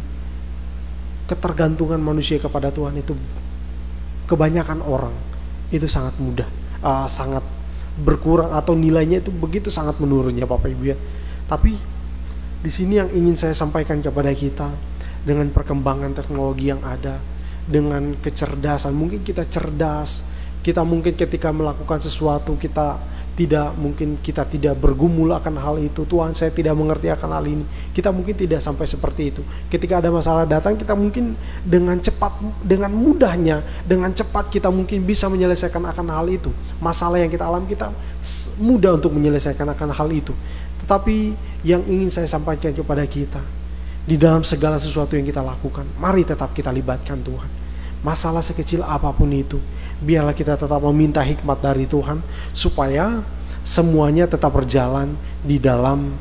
ketergantungan manusia kepada Tuhan itu, kebanyakan orang itu sangat mudah, sangat berkurang atau nilainya itu begitu sangat menurun ya Bapak Ibu ya. Tapi di sini yang ingin saya sampaikan kepada kita, dengan perkembangan teknologi yang ada, dengan kecerdasan, mungkin kita cerdas, kita mungkin ketika melakukan sesuatu kita tidak bergumul akan hal itu. Tuhan, saya tidak mengerti akan hal ini. Kita mungkin tidak sampai seperti itu. Ketika ada masalah datang, kita mungkin dengan cepat, dengan mudahnya, dengan cepat kita mungkin bisa menyelesaikan akan hal itu. Masalah yang kita alami, kita mudah untuk menyelesaikan akan hal itu. Tetapi yang ingin saya sampaikan kepada kita, di dalam segala sesuatu yang kita lakukan, mari tetap kita libatkan Tuhan. Masalah sekecil apapun itu, biarlah kita tetap meminta hikmat dari Tuhan, supaya semuanya tetap berjalan di dalam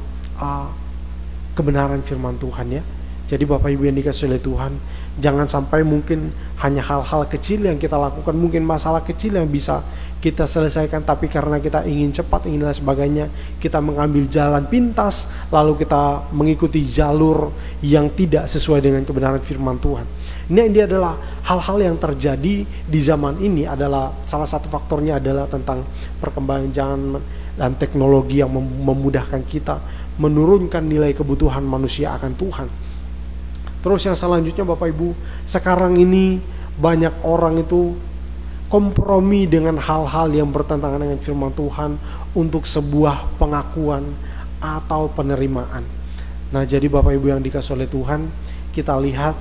kebenaran firman Tuhan ya. Jadi Bapak Ibu yang dikasihi oleh Tuhan, jangan sampai mungkin hanya hal-hal kecil yang kita lakukan, mungkin masalah kecil yang bisa kita selesaikan, tapi karena kita ingin cepat, ingin dan sebagainya, kita mengambil jalan pintas, lalu kita mengikuti jalur yang tidak sesuai dengan kebenaran firman Tuhan. Ini adalah hal-hal yang terjadi di zaman ini, adalah salah satu faktornya adalah tentang perkembangan zaman dan teknologi yang memudahkan kita menurunkan nilai kebutuhan manusia akan Tuhan. Terus yang selanjutnya Bapak Ibu, sekarang ini banyak orang itu kompromi dengan hal-hal yang bertentangan dengan firman Tuhan untuk sebuah pengakuan atau penerimaan. Nah, jadi Bapak Ibu yang dikasihi oleh Tuhan, kita lihat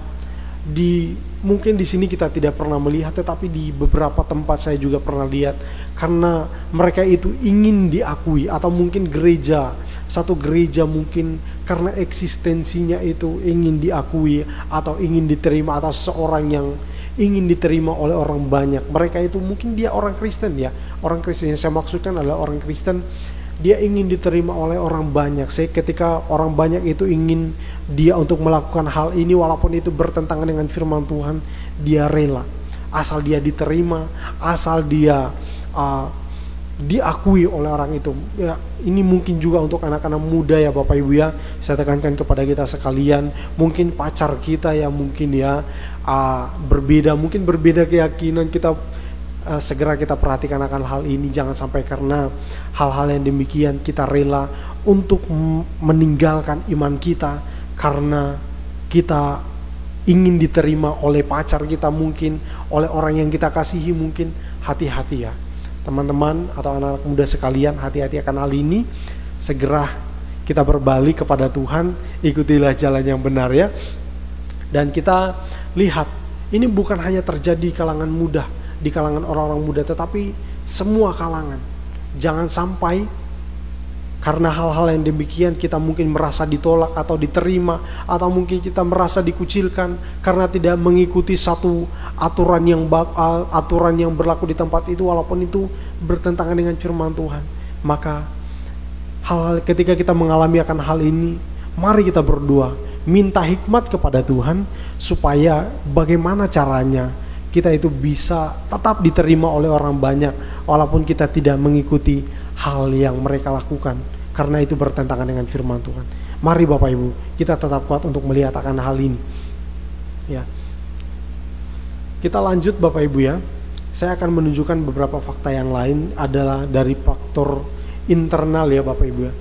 mungkin di sini kita tidak pernah melihat, tetapi di beberapa tempat saya juga pernah lihat, karena mereka itu ingin diakui, atau mungkin satu gereja mungkin karena eksistensinya itu ingin diakui atau ingin diterima, atau seseorang yang ingin diterima oleh orang banyak. Mereka itu mungkin dia orang Kristen ya, orang Kristen yang saya maksudkan adalah orang Kristen, dia ingin diterima oleh orang banyak. Ketika orang banyak itu ingin dia untuk melakukan hal ini, walaupun itu bertentangan dengan firman Tuhan, dia rela, asal dia diterima, asal dia diakui oleh orang itu ya. Ini mungkin juga untuk anak-anak muda ya Bapak Ibu ya, saya tekankan kepada kita sekalian, mungkin pacar kita ya mungkin ya mungkin berbeda keyakinan, kita segera kita perhatikan akan hal ini. Jangan sampai karena hal-hal yang demikian kita rela untuk meninggalkan iman kita karena kita ingin diterima oleh pacar kita, mungkin oleh orang yang kita kasihi. Mungkin hati-hati ya teman-teman atau anak-anak muda sekalian, hati-hati akan hal ini. Segera kita berbalik kepada Tuhan, ikutilah jalan yang benar ya. Dan kita lihat, ini bukan hanya terjadi di kalangan muda, di kalangan orang-orang muda, tetapi semua kalangan. Jangan sampai karena hal-hal yang demikian kita mungkin merasa ditolak atau diterima, atau mungkin kita merasa dikucilkan karena tidak mengikuti satu aturan yang berlaku di tempat itu, walaupun itu bertentangan dengan firman Tuhan. Maka ketika kita mengalami akan hal ini, mari kita berdoa, minta hikmat kepada Tuhan, supaya bagaimana caranya kita itu bisa tetap diterima oleh orang banyak, walaupun kita tidak mengikuti hal yang mereka lakukan, karena itu bertentangan dengan firman Tuhan. Mari Bapak Ibu, kita tetap kuat untuk melihat akan hal ini ya. Kita lanjut Bapak Ibu ya. Saya akan menunjukkan beberapa fakta yang lain, adalah dari faktor internal ya Bapak Ibu ya.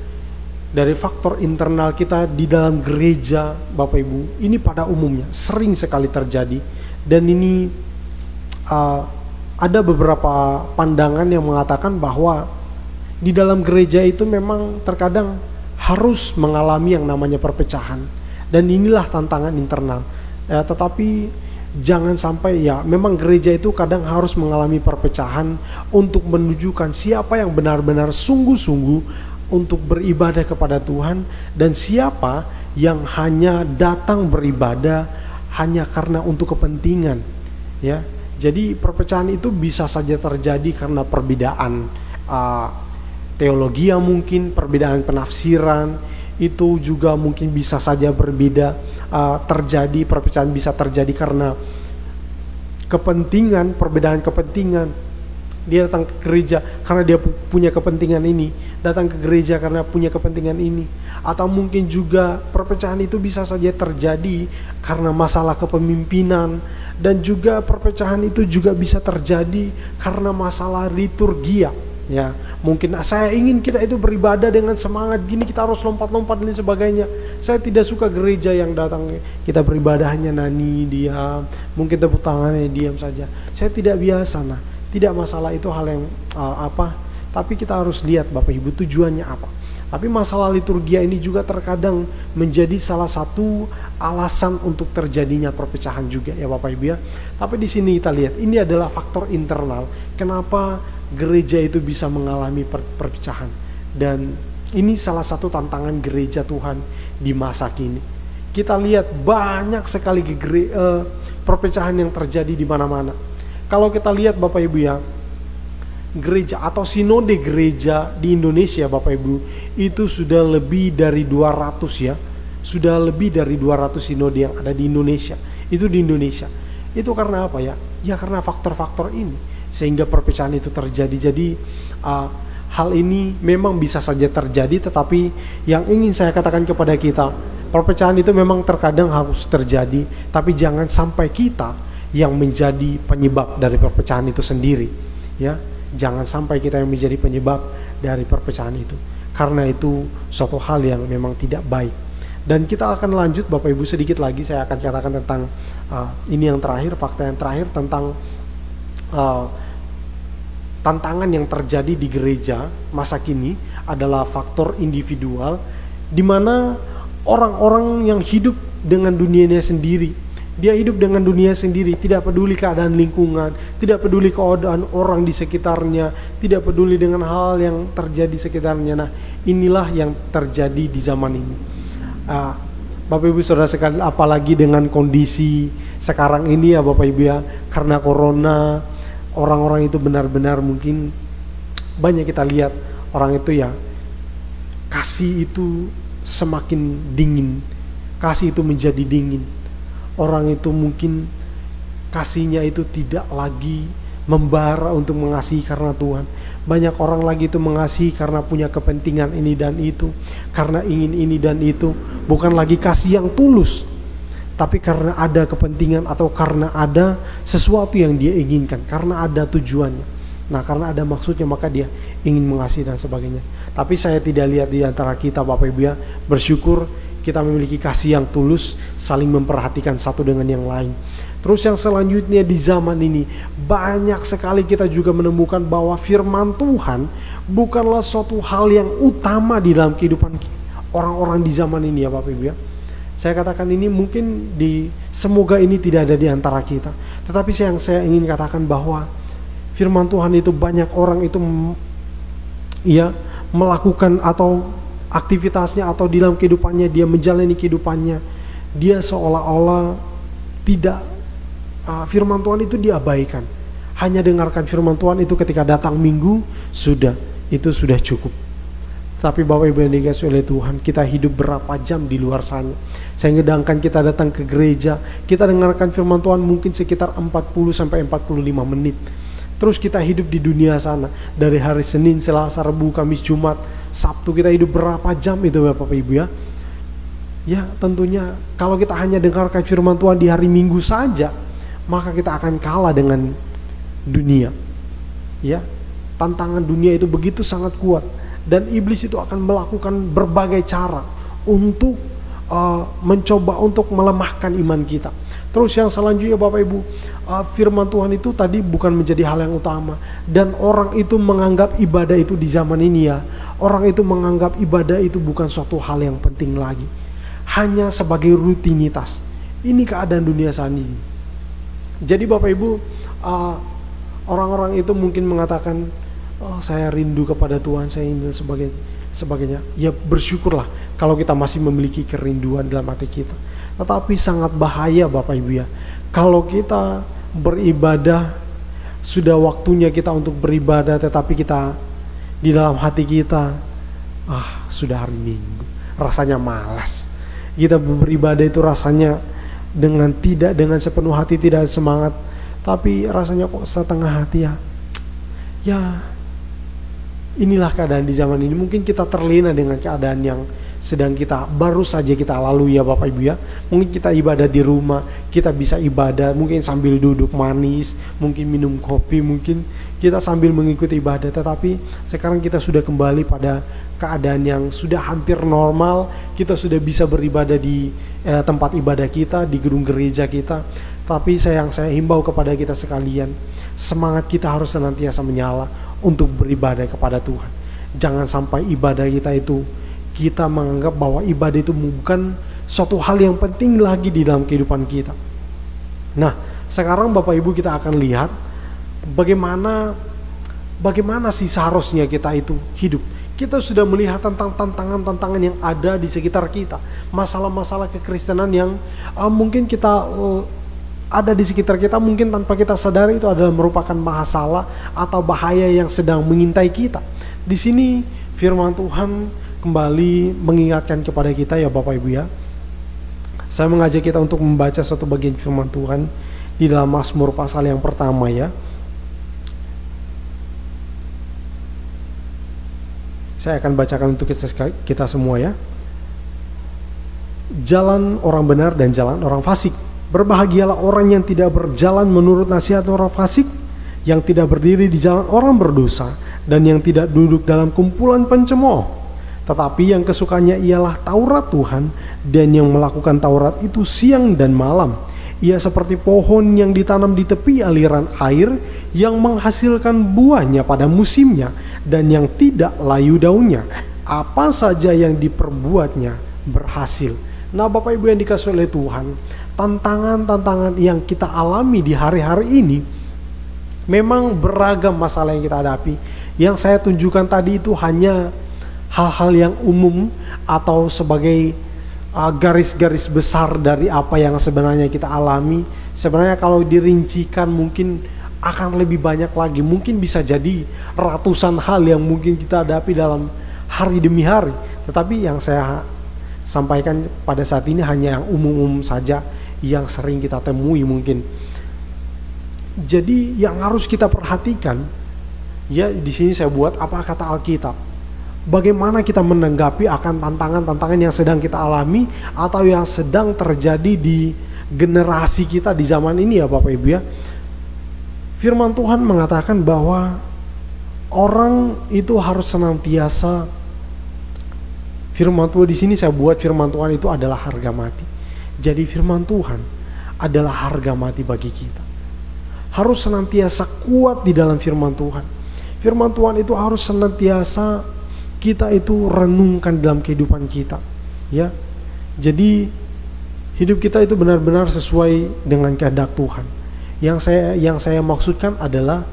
Dari faktor internal kita di dalam gereja Bapak Ibu, ini pada umumnya sering sekali terjadi. Dan ini ada beberapa pandangan yang mengatakan bahwa di dalam gereja itu memang terkadang harus mengalami yang namanya perpecahan, dan inilah tantangan internal ya. Tetapi jangan sampai ya, memang gereja itu kadang harus mengalami perpecahan untuk menunjukkan siapa yang benar-benar sungguh-sungguh untuk beribadah kepada Tuhan, dan siapa yang hanya datang beribadah hanya karena untuk kepentingan, ya. Jadi perpecahan itu bisa saja terjadi karena perbedaan teologi, yang mungkin perbedaan penafsiran, itu juga mungkin bisa saja berbeda, terjadi perpecahan bisa terjadi karena kepentingan, perbedaan kepentingan. Dia datang ke gereja karena dia punya kepentingan ini, datang ke gereja karena punya kepentingan ini. Atau mungkin juga perpecahan itu bisa saja terjadi karena masalah kepemimpinan, dan juga perpecahan itu juga bisa terjadi karena masalah liturgia. Ya, mungkin saya ingin kita itu beribadah dengan semangat gini, kita harus lompat-lompat dan sebagainya. Saya tidak suka gereja yang datang kita beribadah hanya nani, diam, mungkin tepuk tangannya diam saja. Saya tidak biasa. Nah, tidak masalah, itu hal yang tapi kita harus lihat Bapak Ibu tujuannya apa. Tapi masalah liturgia ini juga terkadang menjadi salah satu alasan untuk terjadinya perpecahan juga ya Bapak Ibu ya. Tapi di sini kita lihat ini adalah faktor internal kenapa gereja itu bisa mengalami perpecahan, dan ini salah satu tantangan gereja Tuhan di masa kini. Kita lihat banyak sekali perpecahan yang terjadi di mana-mana. Kalau kita lihat Bapak Ibu ya, gereja atau sinode gereja di Indonesia Bapak Ibu itu sudah lebih dari 200 ya. Sudah lebih dari 200 sinode yang ada di Indonesia. Itu di Indonesia. Itu karena apa ya? Ya karena faktor-faktor ini sehingga perpecahan itu terjadi. Jadi hal ini memang bisa saja terjadi, tetapi yang ingin saya katakan kepada kita, perpecahan itu memang terkadang harus terjadi, tapi jangan sampai kita yang menjadi penyebab dari perpecahan itu sendiri ya. Jangan sampai kita yang menjadi penyebab dari perpecahan itu, karena itu suatu hal yang memang tidak baik. Dan kita akan lanjut Bapak Ibu sedikit lagi, saya akan katakan tentang ini yang terakhir, fakta yang terakhir tentang tantangan yang terjadi di gereja masa kini adalah faktor individual, di mana orang-orang yang hidup dengan dunianya sendiri. Dia hidup dengan dunia sendiri, tidak peduli keadaan lingkungan, tidak peduli keadaan orang di sekitarnya, tidak peduli dengan hal yang terjadi di sekitarnya. Nah, inilah yang terjadi di zaman ini. Bapak Ibu Saudara sekalian, apalagi dengan kondisi sekarang ini ya Bapak Ibu ya, karena corona, orang-orang itu benar-benar mungkin banyak kita lihat orang itu ya, kasih itu semakin dingin, kasih itu menjadi dingin. Orang itu mungkin kasihnya itu tidak lagi membara untuk mengasihi karena Tuhan. Banyak orang lagi itu mengasihi karena punya kepentingan ini dan itu, karena ingin ini dan itu. Bukan lagi kasih yang tulus, tapi karena ada kepentingan atau karena ada sesuatu yang dia inginkan, karena ada tujuannya. Nah, karena ada maksudnya maka dia ingin mengasihi dan sebagainya. Tapi saya tidak lihat di antara kita Bapak Ibu ya, bersyukur kita memiliki kasih yang tulus, saling memperhatikan satu dengan yang lain. Terus yang selanjutnya di zaman ini, banyak sekali kita juga menemukan bahwa firman Tuhan bukanlah suatu hal yang utama di dalam kehidupan orang-orang di zaman ini ya Bapak Ibu ya. Saya katakan ini mungkin semoga ini tidak ada di antara kita. Tetapi saya ingin katakan bahwa firman Tuhan itu banyak orang itu ya melakukan atau aktivitasnya atau di dalam kehidupannya dia menjalani kehidupannya, dia seolah-olah tidak firman Tuhan itu diabaikan. Hanya dengarkan firman Tuhan itu ketika datang minggu, itu sudah cukup. Tapi Bapak Ibu yang dikasihi oleh Tuhan, kita hidup berapa jam di luar sana. Sedangkan kita datang ke gereja, kita dengarkan firman Tuhan mungkin sekitar 40-45 menit. Terus kita hidup di dunia sana, dari hari Senin, Selasa, Rabu, Kamis, Jumat, Sabtu, kita hidup berapa jam itu Bapak Ibu ya. Ya tentunya kalau kita hanya dengarkan firman Tuhan di hari Minggu saja, maka kita akan kalah dengan dunia. Ya, tantangan dunia itu begitu sangat kuat, dan iblis itu akan melakukan berbagai cara untuk mencoba untuk melemahkan iman kita. Terus yang selanjutnya Bapak Ibu, firman Tuhan itu tadi bukan menjadi hal yang utama, dan orang itu menganggap ibadah itu di zaman ini ya, orang itu menganggap ibadah itu bukan suatu hal yang penting lagi, hanya sebagai rutinitas. Ini keadaan dunia saat ini. Jadi Bapak Ibu, orang-orang itu mungkin mengatakan, oh, saya rindu kepada Tuhan, saya ingin sebagainya. sebagainya. Ya bersyukurlah kalau kita masih memiliki kerinduan dalam hati kita. Tetapi sangat bahaya Bapak Ibu ya, kalau kita beribadah, sudah waktunya kita untuk beribadah, tetapi kita di dalam hati kita, sudah hari Minggu, rasanya malas. Kita beribadah itu rasanya tidak dengan sepenuh hati, tidak semangat, tapi rasanya kok setengah hati ya. Ya, inilah keadaan di zaman ini. Mungkin kita terlena dengan keadaan yang sedang kita baru saja kita lalui ya Bapak Ibu ya. Mungkin kita ibadah di rumah, kita bisa ibadah mungkin sambil duduk manis, mungkin minum kopi, mungkin kita sambil mengikuti ibadah. Tetapi sekarang kita sudah kembali pada keadaan yang sudah hampir normal. Kita sudah bisa beribadah di tempat ibadah kita, di gedung gereja kita. Tapi saya himbau kepada kita sekalian, semangat kita harus senantiasa menyala untuk beribadah kepada Tuhan. Jangan sampai ibadah kita itu, kita menganggap bahwa ibadah itu bukan suatu hal yang penting lagi di dalam kehidupan kita. Nah, sekarang Bapak Ibu kita akan lihat bagaimana sih seharusnya kita itu hidup. Kita sudah melihat tentang tantangan-tantangan yang ada di sekitar kita, masalah-masalah kekristenan yang mungkin kita ada di sekitar kita, mungkin tanpa kita sadari itu adalah merupakan masalah atau bahaya yang sedang mengintai kita. Di sini firman Tuhan kembali mengingatkan kepada kita ya Bapak Ibu ya. Saya mengajak kita untuk membaca satu bagian firman Tuhan di dalam Mazmur pasal yang pertama ya. Saya akan bacakan untuk kita semua ya. Jalan orang benar dan jalan orang fasik. Berbahagialah orang yang tidak berjalan menurut nasihat orang fasik, yang tidak berdiri di jalan orang berdosa, dan yang tidak duduk dalam kumpulan pencemooh. Tetapi yang kesukanya ialah Taurat Tuhan, dan yang melakukan Taurat itu siang dan malam. Ia seperti pohon yang ditanam di tepi aliran air, yang menghasilkan buahnya pada musimnya, dan yang tidak layu daunnya. Apa saja yang diperbuatnya berhasil. Nah Bapak Ibu yang dikasihi oleh Tuhan, tantangan-tantangan yang kita alami di hari-hari ini memang beragam masalah yang kita hadapi. Yang saya tunjukkan tadi itu hanya hal-hal yang umum atau sebagai garis-garis besar dari apa yang sebenarnya kita alami. Sebenarnya kalau dirincikan mungkin akan lebih banyak lagi. Mungkin bisa jadi ratusan hal yang mungkin kita hadapi dalam hari demi hari. Tetapi yang saya sampaikan pada saat ini hanya yang umum-umum saja, yang sering kita temui mungkin. Jadi yang harus kita perhatikan ya, di sini saya buat apa kata Alkitab. Bagaimana kita menanggapi akan tantangan-tantangan yang sedang kita alami atau yang sedang terjadi di generasi kita di zaman ini ya Bapak Ibu ya. Firman Tuhan mengatakan bahwa orang itu harus senantiasa, firman Tuhan di sini saya buat firman Tuhan itu adalah harga mati. Jadi firman Tuhan adalah harga mati bagi kita. Harus senantiasa kuat di dalam firman Tuhan. Firman Tuhan itu harus senantiasa kita itu renungkan dalam kehidupan kita, ya. Jadi hidup kita itu benar-benar sesuai dengan kehendak Tuhan. Yang saya maksudkan adalah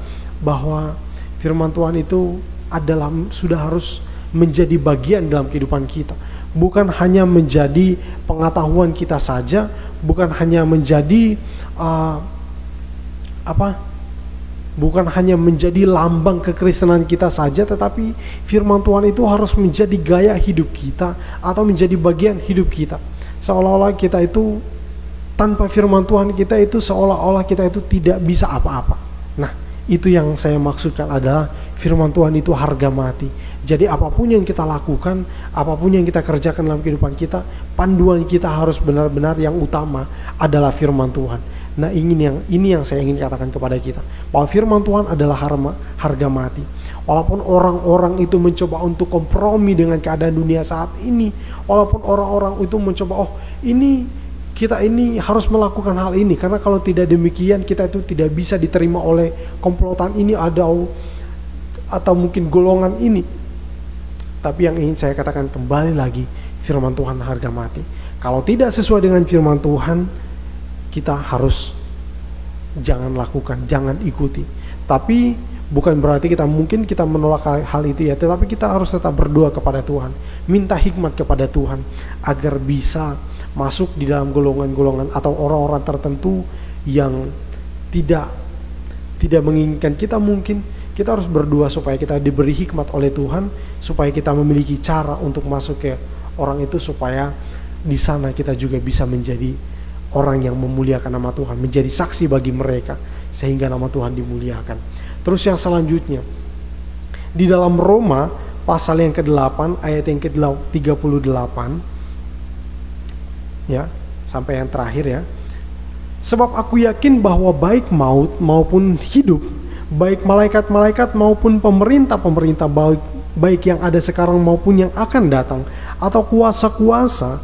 bahwa firman Tuhan itu adalah sudah harus menjadi bagian dalam kehidupan kita. Bukan hanya menjadi pengetahuan kita saja, bukan hanya menjadi bukan hanya menjadi lambang kekristenan kita saja, tetapi firman Tuhan itu harus menjadi gaya hidup kita atau menjadi bagian hidup kita. Seolah-olah kita itu tanpa firman Tuhan kita itu seolah-olah kita itu tidak bisa apa-apa. Nah, itu yang saya maksudkan adalah firman Tuhan itu harga mati. Jadi apapun yang kita lakukan, apapun yang kita kerjakan dalam kehidupan kita, panduan kita harus benar-benar yang utama adalah firman Tuhan. Nah ini yang saya ingin katakan kepada kita, bahwa firman Tuhan adalah harga mati. Walaupun orang-orang itu mencoba untuk kompromi dengan keadaan dunia saat ini, walaupun orang-orang itu mencoba, kita ini harus melakukan hal ini, karena kalau tidak demikian kita itu tidak bisa diterima oleh komplotan ini atau mungkin golongan ini. Tapi yang ingin saya katakan kembali lagi, firman Tuhan harga mati. Kalau tidak sesuai dengan firman Tuhan, kita harus jangan lakukan, jangan ikuti. Tapi Bukan berarti mungkin kita menolak hal itu ya, tetapi kita harus tetap berdoa kepada Tuhan, minta hikmat kepada Tuhan agar bisa masuk di dalam golongan-golongan atau orang-orang tertentu yang tidak menginginkan kita. Mungkin kita harus berdoa supaya kita diberi hikmat oleh Tuhan, supaya kita memiliki cara untuk masuk ke orang itu, supaya di sana kita juga bisa menjadi orang yang memuliakan nama Tuhan, menjadi saksi bagi mereka sehingga nama Tuhan dimuliakan. Terus yang selanjutnya di dalam Roma pasal yang ke-8 ayat yang ke-38 ya, sampai yang terakhir ya. Sebab aku yakin bahwa baik maut maupun hidup, baik malaikat-malaikat maupun pemerintah-pemerintah, baik yang ada sekarang maupun yang akan datang, atau kuasa-kuasa,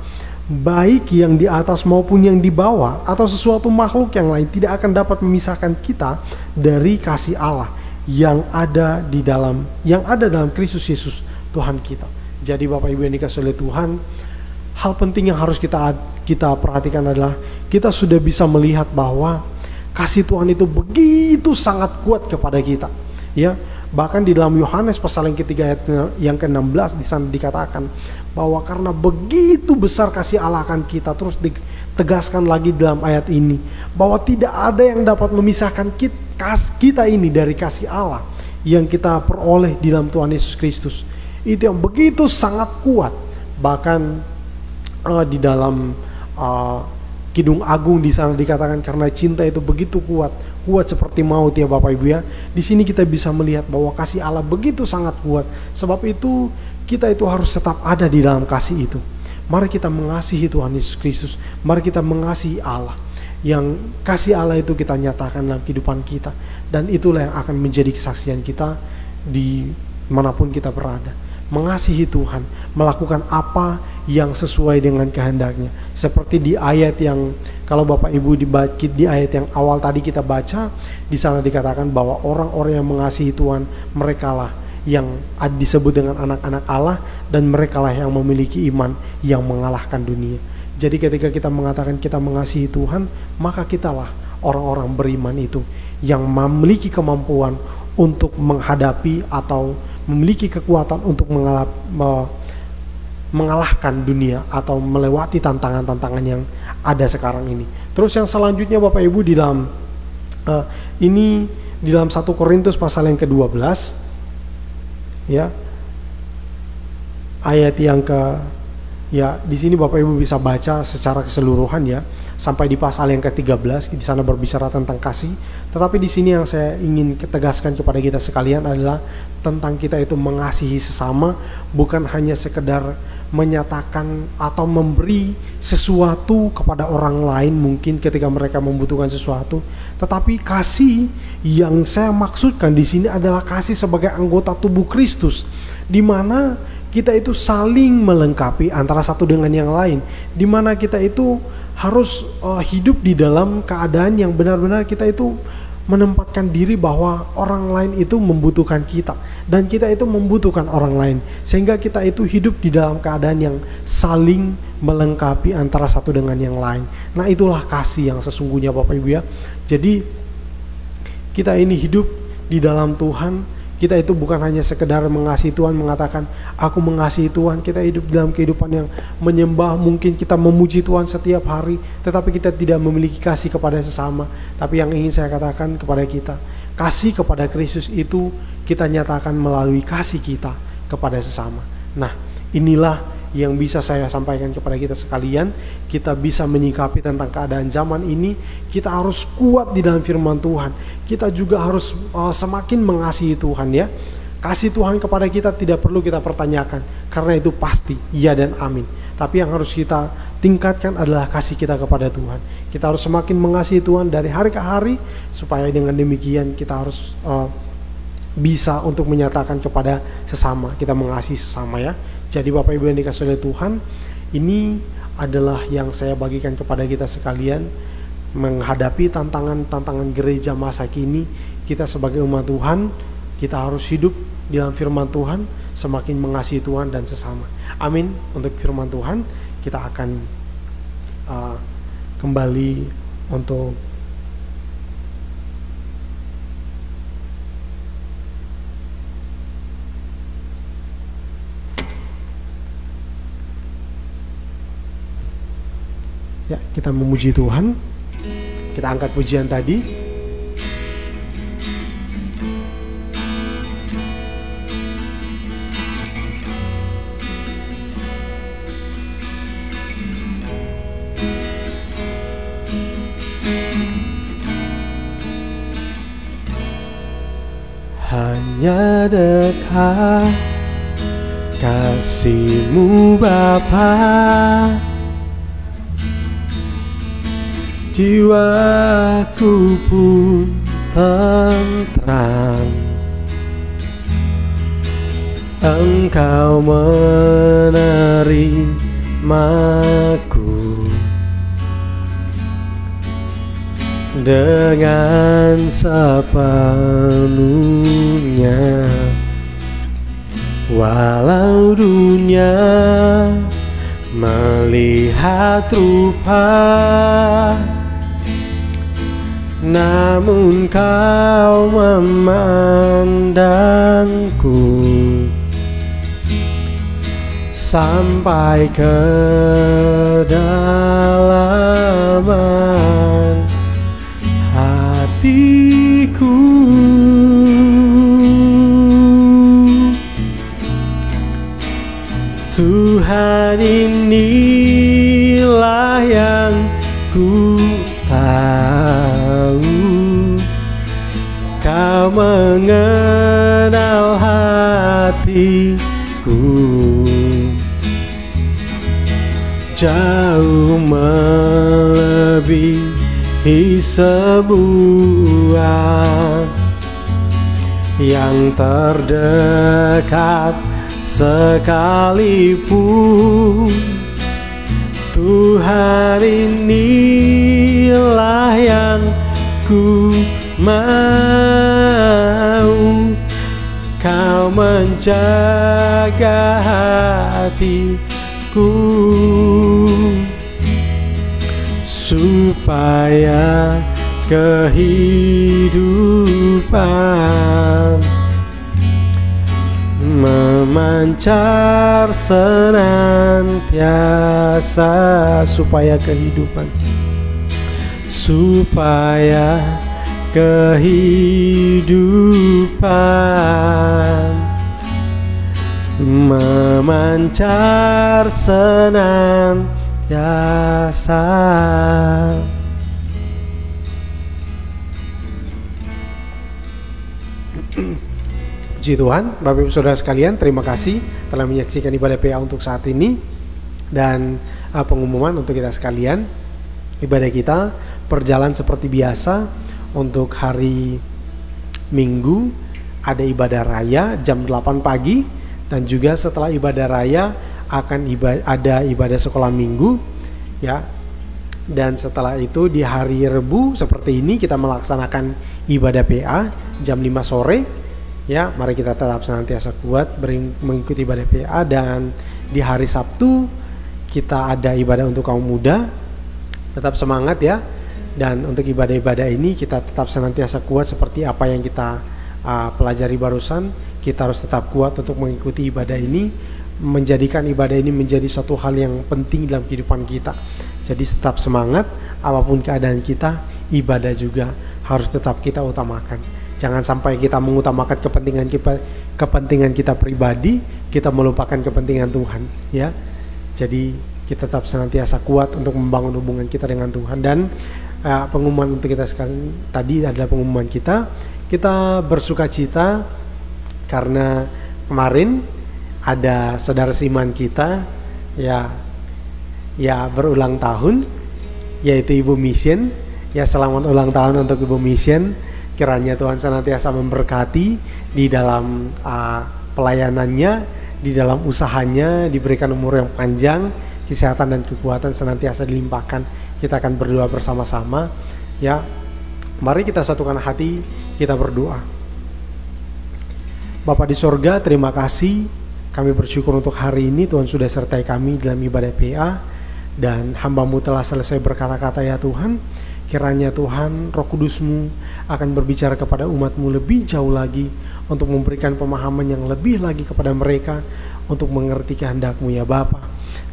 baik yang di atas maupun yang di bawah, atau sesuatu makhluk yang lain, tidak akan dapat memisahkan kita dari kasih Allah yang ada dalam Kristus Yesus Tuhan kita. Jadi Bapak Ibu yang dikasihi oleh Tuhan, hal penting yang harus kita perhatikan adalah kita sudah bisa melihat bahwa kasih Tuhan itu begitu sangat kuat kepada kita. Ya, bahkan di dalam Yohanes pasal yang ketiga ayat yang ke-16 di sana dikatakan bahwa karena begitu besar kasih Allah akan kita, terus ditegaskan lagi dalam ayat ini bahwa tidak ada yang dapat memisahkan kita ini dari kasih Allah yang kita peroleh di dalam Tuhan Yesus Kristus. Itu yang begitu sangat kuat. Bahkan di dalam Kidung Agung di sana dikatakan karena cinta itu begitu kuat seperti maut ya Bapak Ibu ya. Di sini kita bisa melihat bahwa kasih Allah begitu sangat kuat. Sebab itu kita itu harus tetap ada di dalam kasih itu. Mari kita mengasihi Tuhan Yesus Kristus. Mari kita mengasihi Allah. Yang kasih Allah itu kita nyatakan dalam kehidupan kita. Dan itulah yang akan menjadi kesaksian kita di manapun kita berada. Mengasihi Tuhan, melakukan apa yang sesuai dengan kehendaknya. Seperti di ayat yang kalau Bapak Ibu di ayat yang awal tadi kita baca, di sana dikatakan bahwa orang-orang yang mengasihi Tuhan, merekalah yang disebut dengan anak-anak Allah, dan merekalah yang memiliki iman yang mengalahkan dunia. Jadi ketika kita mengatakan kita mengasihi Tuhan, maka kitalah orang-orang beriman itu yang memiliki kemampuan untuk menghadapi atau memiliki kekuatan untuk mengalahkan dunia atau melewati tantangan-tantangan yang ada sekarang ini. Terus yang selanjutnya Bapak Ibu di dalam ini di dalam 1 Korintus pasal yang ke-12 ya, ayat yang di sini Bapak Ibu bisa baca secara keseluruhan ya, sampai di pasal yang ke-13. Di sana berbicara tentang kasih. Tetapi di sini yang saya ingin tegaskan kepada kita sekalian adalah tentang kita itu mengasihi sesama, bukan hanya sekedar menyatakan atau memberi sesuatu kepada orang lain mungkin ketika mereka membutuhkan sesuatu, tetapi kasih yang saya maksudkan di sini adalah kasih sebagai anggota tubuh Kristus, di mana kita itu saling melengkapi antara satu dengan yang lain, di mana kita itu harus hidup di dalam keadaan yang benar-benar kita itu menempatkan diri bahwa orang lain itu membutuhkan kita dan kita itu membutuhkan orang lain, sehingga kita itu hidup di dalam keadaan yang saling melengkapi antara satu dengan yang lain. Nah, itulah kasih yang sesungguhnya Bapak Ibu ya. Jadi kita ini hidup di dalam Tuhan. Kita itu bukan hanya sekedar mengasihi Tuhan, mengatakan aku mengasihi Tuhan. Kita hidup dalam kehidupan yang menyembah, mungkin kita memuji Tuhan setiap hari, tetapi kita tidak memiliki kasih kepada sesama. Tapi yang ingin saya katakan kepada kita, kasih kepada Kristus itu kita nyatakan melalui kasih kita kepada sesama. Nah, inilah yang bisa saya sampaikan kepada kita sekalian. Kita bisa menyikapi tentang keadaan zaman ini. Kita harus kuat di dalam firman Tuhan. Kita juga harus semakin mengasihi Tuhan ya. Kasih Tuhan kepada kita tidak perlu kita pertanyakan, karena itu pasti ya dan amin. Tapi yang harus kita tingkatkan adalah kasih kita kepada Tuhan. Kita harus semakin mengasihi Tuhan dari hari ke hari, supaya dengan demikian kita harus bisa untuk menyatakan kepada sesama, kita mengasihi sesama ya. Jadi Bapak Ibu yang dikasihi oleh Tuhan, ini adalah yang saya bagikan kepada kita sekalian. Menghadapi tantangan gereja masa kini, kita sebagai umat Tuhan, kita harus hidup di dalam firman Tuhan, semakin mengasihi Tuhan dan sesama. Amin. Untuk firman Tuhan, kita akan kembali untuk Ya, kita memuji Tuhan. Kita angkat pujian tadi. Hanya dekat kasih-Mu Bapa, jiwaku pun tentram. Engkau menerimaku dengan sepenuhnya, walau dunia melihat rupa, namun Kau memandangku sampai ke dalaman hatiku. Tuhan, inilah yang ku tahu, Kau mengenal hatiku jauh melebihi sebuah yang terdekat sekalipun. Tuhan, inilah yang ku mau, Kau menjaga hatiku supaya kehidupan memancar senantiasa, supaya kehidupan memancar senantiasa. Puji Tuhan, Bapak Ibu Saudara sekalian, terima kasih telah menyaksikan ibadah PA untuk saat ini. Dan pengumuman untuk kita sekalian, ibadah kita berjalan seperti biasa. Untuk hari Minggu ada ibadah raya jam 8 pagi, dan juga setelah ibadah raya akan ada ibadah sekolah minggu, ya. Dan setelah itu di hari Rebu seperti ini kita melaksanakan ibadah PA jam 5 sore. Ya, mari kita tetap senantiasa kuat mengikuti ibadah PA. Dan di hari Sabtu kita ada ibadah untuk kaum muda. Tetap semangat ya. Dan untuk ibadah-ibadah ini kita tetap senantiasa kuat seperti apa yang kita pelajari barusan. Kita harus tetap kuat untuk mengikuti ibadah ini, menjadikan ibadah ini menjadi suatu hal yang penting dalam kehidupan kita. Jadi tetap semangat, apapun keadaan kita, ibadah juga harus tetap kita utamakan. Jangan sampai kita mengutamakan kepentingan kita pribadi, kita melupakan kepentingan Tuhan, ya. Jadi kita tetap senantiasa kuat untuk membangun hubungan kita dengan Tuhan. Dan pengumuman untuk kita sekarang tadi adalah pengumuman kita bersuka cita karena kemarin ada saudara seiman kita ya berulang tahun, yaitu Ibu Mission. Ya, selamat ulang tahun untuk Ibu Mission. Kiranya Tuhan senantiasa memberkati di dalam pelayanannya, di dalam usahanya, diberikan umur yang panjang, kesehatan dan kekuatan senantiasa dilimpahkan. Kita akan berdoa bersama-sama, ya. Mari kita satukan hati, kita berdoa. Bapa di sorga, terima kasih. Kami bersyukur untuk hari ini Tuhan sudah sertai kami dalam ibadah PA, dan hamba-Mu telah selesai berkata-kata ya Tuhan. Kiranya Tuhan, Roh Kudus-Mu akan berbicara kepada umat-Mu lebih jauh lagi, untuk memberikan pemahaman yang lebih lagi kepada mereka, untuk mengerti kehendak-Mu ya Bapa.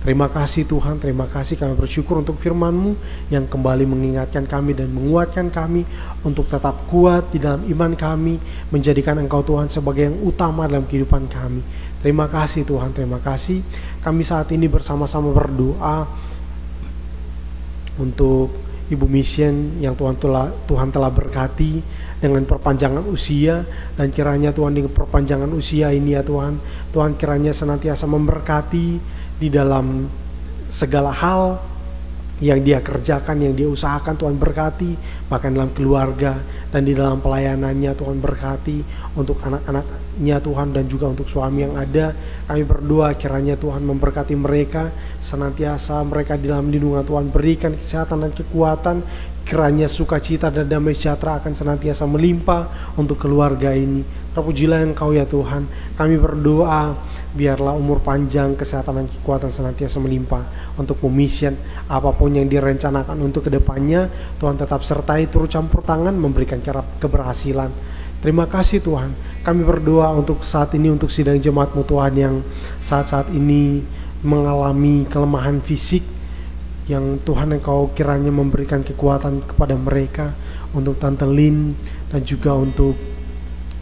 Terima kasih Tuhan, terima kasih, kami bersyukur untuk firman-Mu yang kembali mengingatkan kami dan menguatkan kami untuk tetap kuat di dalam iman kami, menjadikan Engkau Tuhan sebagai yang utama dalam kehidupan kami. Terima kasih Tuhan, terima kasih. Kami saat ini bersama-sama berdoa untuk Ibu Mission yang Tuhan telah berkati dengan perpanjangan usia, dan kiranya Tuhan dengan perpanjangan usia ini ya Tuhan kiranya senantiasa memberkati di dalam segala hal yang dia kerjakan, yang dia usahakan. Tuhan berkati, bahkan dalam keluarga dan di dalam pelayanannya. Tuhan berkati untuk anak-anaknya Tuhan, dan juga untuk suami yang ada. Kami berdoa kiranya Tuhan memberkati mereka, senantiasa mereka di dalam lindungan Tuhan, berikan kesehatan dan kekuatan. Kiranya sukacita dan damai sejahtera akan senantiasa melimpah untuk keluarga ini. Terpujilah Engkau ya Tuhan. Kami berdoa biarlah umur panjang, kesehatan dan kekuatan senantiasa melimpah untuk Mission. Apapun yang direncanakan untuk kedepannya, Tuhan tetap sertai, turut campur tangan, memberikan keberhasilan. Terima kasih Tuhan. Kami berdoa untuk saat ini, untuk sidang jemaat-Mu Tuhan yang saat-saat ini mengalami kelemahan fisik, yang Tuhan Engkau kiranya memberikan kekuatan kepada mereka, untuk Tante Lin dan juga untuk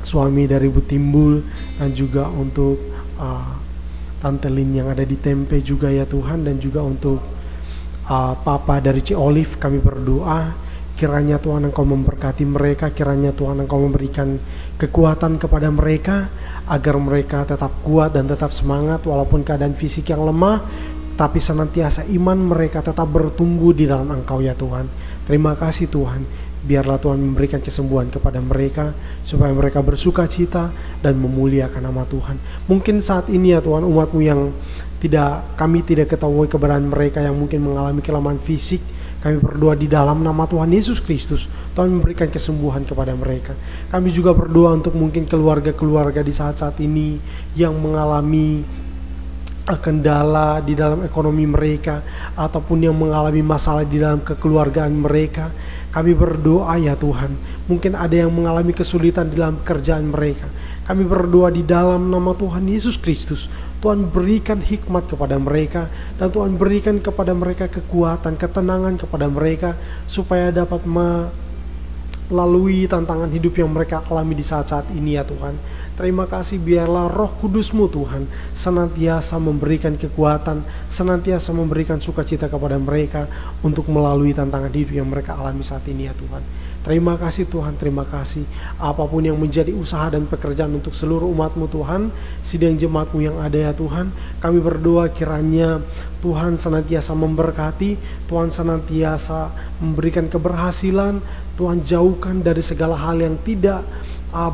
suami dari Bu Timbul, dan juga untuk Tante Lin yang ada di Tempe juga ya Tuhan, dan juga untuk Papa dari Ci Olive. Kami berdoa kiranya Tuhan Engkau memberkati mereka, kiranya Tuhan Engkau memberikan kekuatan kepada mereka agar mereka tetap kuat dan tetap semangat walaupun keadaan fisik yang lemah, tapi senantiasa iman mereka tetap bertumbuh di dalam Engkau ya Tuhan. Terima kasih Tuhan. Biarlah Tuhan memberikan kesembuhan kepada mereka, supaya mereka bersuka cita dan memuliakan nama Tuhan. Mungkin saat ini ya Tuhan, umat-Mu yang kami tidak ketahui keberadaan mereka, yang mungkin mengalami kelemahan fisik, kami berdoa di dalam nama Tuhan Yesus Kristus, Tuhan memberikan kesembuhan kepada mereka. Kami juga berdoa untuk mungkin keluarga-keluarga di saat-saat ini yang mengalami kendala di dalam ekonomi mereka, ataupun yang mengalami masalah di dalam kekeluargaan mereka. Kami berdoa ya Tuhan, mungkin ada yang mengalami kesulitan di dalam pekerjaan mereka. Kami berdoa di dalam nama Tuhan Yesus Kristus, Tuhan berikan hikmat kepada mereka, dan Tuhan berikan kepada mereka kekuatan, ketenangan kepada mereka, supaya dapat melalui tantangan hidup yang mereka alami di saat-saat ini ya Tuhan. Terima kasih, biarlah Roh Kudus-Mu Tuhan senantiasa memberikan kekuatan, senantiasa memberikan sukacita kepada mereka untuk melalui tantangan hidup yang mereka alami saat ini ya Tuhan. Terima kasih Tuhan, terima kasih. Apapun yang menjadi usaha dan pekerjaan untuk seluruh umat-Mu Tuhan, sidang jemaat-Mu yang ada ya Tuhan, kami berdoa kiranya Tuhan senantiasa memberkati, Tuhan senantiasa memberikan keberhasilan, Tuhan jauhkan dari segala hal yang tidak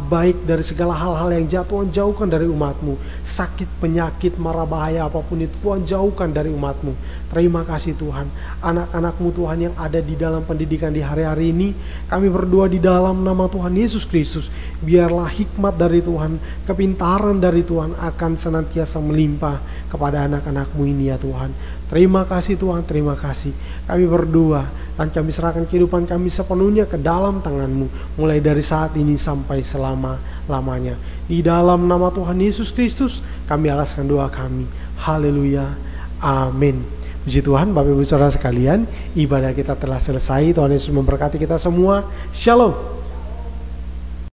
baik, dari segala hal-hal yang jahat. Tuhan jauhkan dari umat-Mu. Sakit, penyakit, mara bahaya apapun itu, Tuhan jauhkan dari umat-Mu. Terima kasih Tuhan. Anak-anak-Mu Tuhan yang ada di dalam pendidikan di hari-hari ini, kami berdoa di dalam nama Tuhan Yesus Kristus, biarlah hikmat dari Tuhan, kepintaran dari Tuhan akan senantiasa melimpah kepada anak-anak-Mu ini ya Tuhan. Terima kasih Tuhan, terima kasih. Kami berdoa dan kami serahkan kehidupan kami sepenuhnya ke dalam tangan-Mu, mulai dari saat ini sampai selama-lamanya. Di dalam nama Tuhan Yesus Kristus kami alaskan doa kami. Haleluya, amin. Puji Tuhan, Bapak Ibu Saudara sekalian, ibadah kita telah selesai. Tuhan Yesus memberkati kita semua. Shalom.